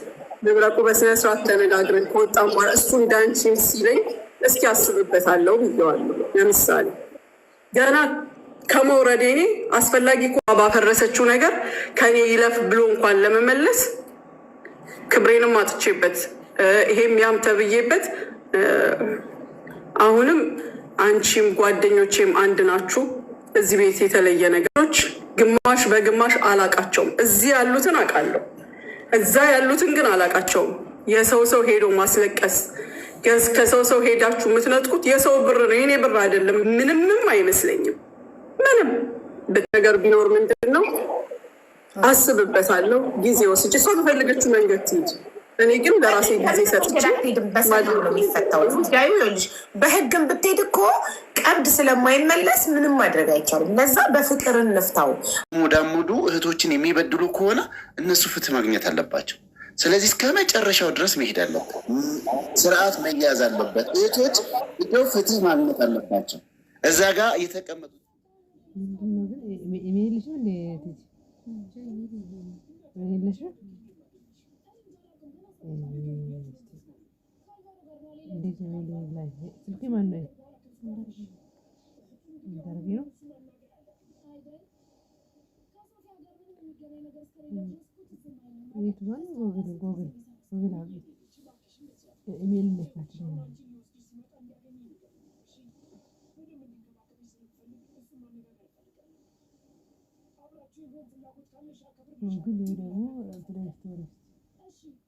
መብረቁ በስነ ስርዓት ተነጋግረን ከወጣም በኋላ እሱ እንዳንቺን ሲለኝ እስኪ አስብበታለሁ ብየዋለሁ። ለምሳሌ ገና ከመውረዴ እኔ አስፈላጊ ባፈረሰችው ነገር ከኔ ይለፍ ብሎ እንኳን ለመመለስ ክብሬንም አጥቼበት ይሄም ያም ተብዬበት አሁንም አንቺም ጓደኞቼም አንድ ናችሁ። እዚህ ቤት የተለየ ነገሮች ግማሽ በግማሽ አላቃቸውም። እዚህ ያሉትን አውቃለሁ፣ እዛ ያሉትን ግን አላቃቸውም። የሰው ሰው ሄዶ ማስለቀስ ከሰው ሄዳችሁ የምትነጥቁት የሰው ብር ነው፣ የኔ ብር አይደለም። ምንምም አይመስለኝም። ምንም ነገር ቢኖር ምንድን ነው አስብበታለሁ፣ ጊዜ ወስጄ እሷ በፈለገችው መንገድ ትሄድ። እኔ ግን ለራሴ ጊዜ ሰጥቼ ነው የሚፈታው ጉዳዩ። ይኸውልሽ በህግም ብትሄድ እኮ ቀብድ ስለማይመለስ ምንም ማድረግ አይቻልም። ለዛ በፍቅር እንፍታው። ሙዳሙዱ እህቶችን የሚበድሉ ከሆነ እነሱ ፍትህ ማግኘት አለባቸው። ስለዚህ እስከ መጨረሻው ድረስ መሄድ አለበት። ስርዓት መያዝ አለበት። እህቶች እንደው ፍትህ ማግኘት አለባቸው። እዛ ጋር የተቀመጡ እኔ ደግሞ አልችልም።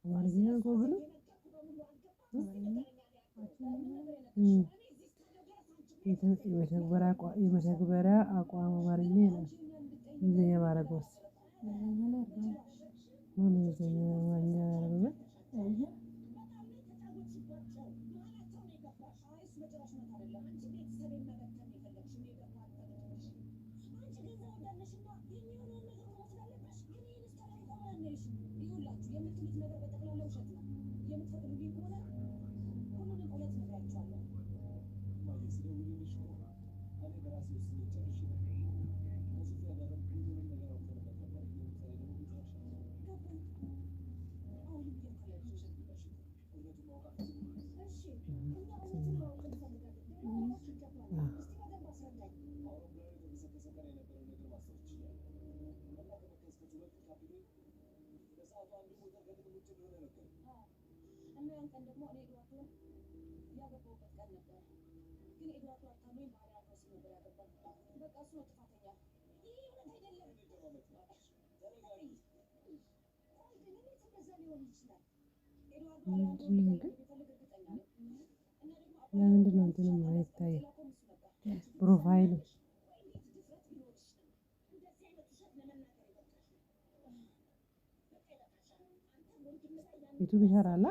አማርኛ ጎግል የመተግበሪያ አቋም አማርኛ ይላል። እንግሊዝኛ ማረገውስ እንግሊዝኛ አማርኛ ያረገበት ለምንድን ነው እንትኑ የማይታየው ፕሮፋይሉ? ዩቱብ ይሰራል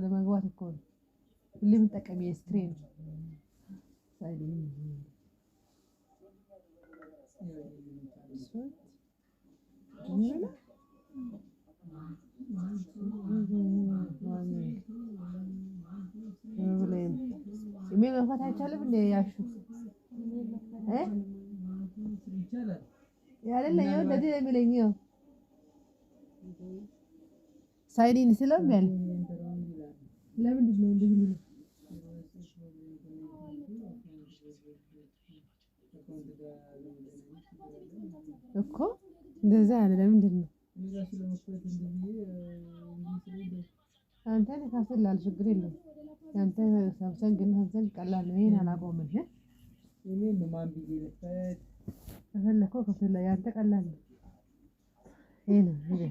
ለመግባት እኮ ነው። ሁሌ ጠቀሚ ስትሬን ኢሜል መክፈት አይቻልም እንዴ? ያሹ ያለለ ይኸው እንደዚህ ነው የሚለኝ። ይኸው ሳይኒን ስለሚያል ለምንድን ነው እንደዚህ የሚለው? እኮ እንደዛ ያለ ለምንድን ነው? አንተ ካስላል ችግር የለም። ያንተ ሳምሰንግ እና ሳምሰንግ ቀላል ነው። ይሄን አላቆምም። እኔ ማን ቢዚ ልፈት ተፈለከው ከፍላ ያንተ ቀላል ነው። ይሄ ነው ይሄ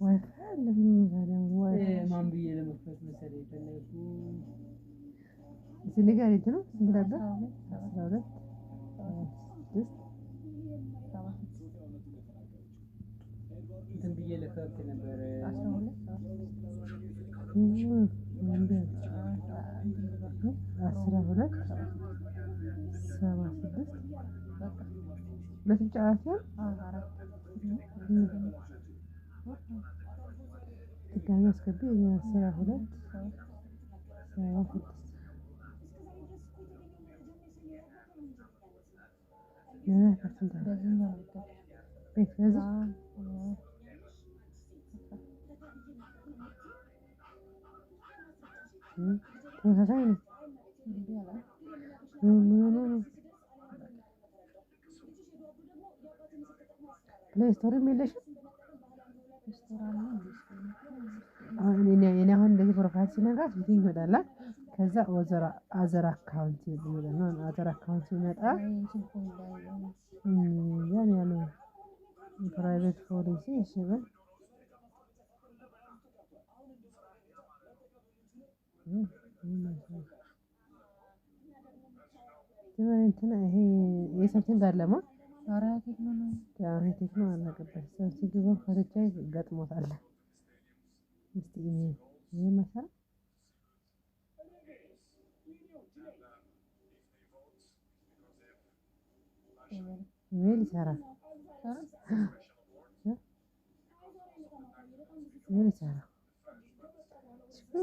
ዋይፋይ ለምን ነው ማን ቢዚ ለመክፈት መሰለኝ ተነኩ ሲነጋሪ ነው እንደነበ 12 ብዬ ለከብት ነበር ስቶሪ የሚለሽ አሁን እኔ አሁን እንደዚህ ፕሮፋይል ሲነግራት ፊቲንግ ይመጣል። ከዛ አዘር አካውንት ይመጣል። አዘር አካውንት ይመጣ ያን ያለው ፕራይቬት ፖሊሲ ይሽበል እንትና ይሄ የሰምቲንግ አለማ ኧረ ቴክኖ ነው ያው ቴክኖ አናገበት ሰምቲንግ ነው ፈርቻይ ገጥሞታል። እስቲ ይሄ መሰራ ምን ይሰራል? ምን ይሰራል?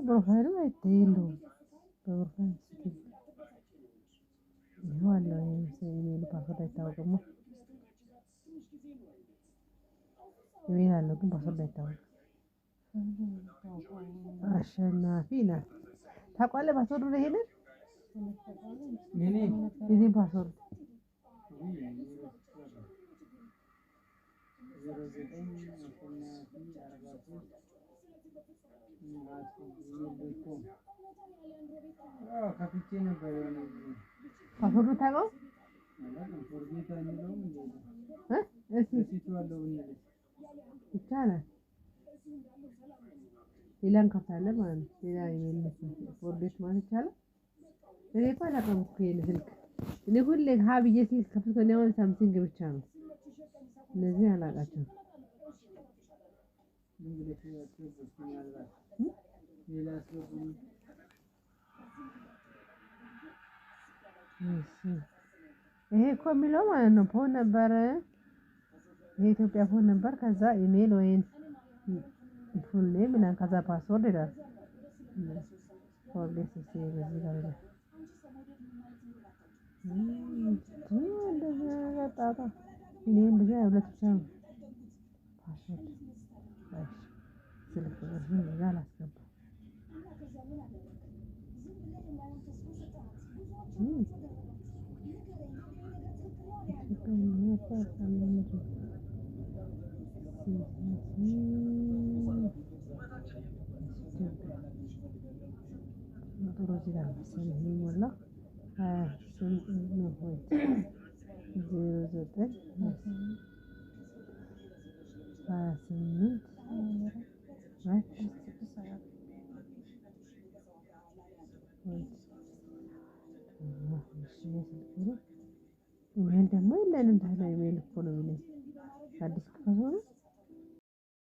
ፕሮፋይሉ አይታየውም። ፕሮፋይል ሲቲ ይኸዋለሁ ኢሜል ፓስወርድ አይታወቅም። ኢሜል አለው ግን ፓስወርድ አይታወቅም። አሸናፊ ናት። ታውቃለህ ፓስወርዱ ነው ይሄንን የዚህ ፓስወርድ ከፍቼ ነበር ፓስወርዱ ታውቀው ይቻላል። ሌላን ከፍታለህ ማለት ነው። ሌላ ኢሜል ፎርጌት ማለት ይቻላል። እኔ እኮ አላውቅም እኮ ይሄን ስልክ እኔ ሁሌ ሀብዬ ስልክ ከፍቶ ነው ያው ሳምሰንግ ብቻ ነው። እነዚህ አላውቃቸውም። ይሄ እኮ የሚለው ማለት ነው ፎን ነበር። የኢትዮጵያ ፎን ነበር። ከዛ ኢሜል ወይን ፉል ኔም ምናምን ከዛ ፓስወርድ ይላል። ፎርጌት ሲስተም በዚህ ጋር ይላል። እንደዚህ ያጣጣ እኔ እንደዚህ ሁለት ብቻ ነው ፓስወርድ ስልክ ነው ይላል አስገባ ሮዚ ጋር መሰለኝ ሞላ 28 ነው ወይ 09 28 ይሄን ደግሞ የለንም ታዲያ ኢሜል እኮ ነው የሚለኝ አዲስ ከሆነ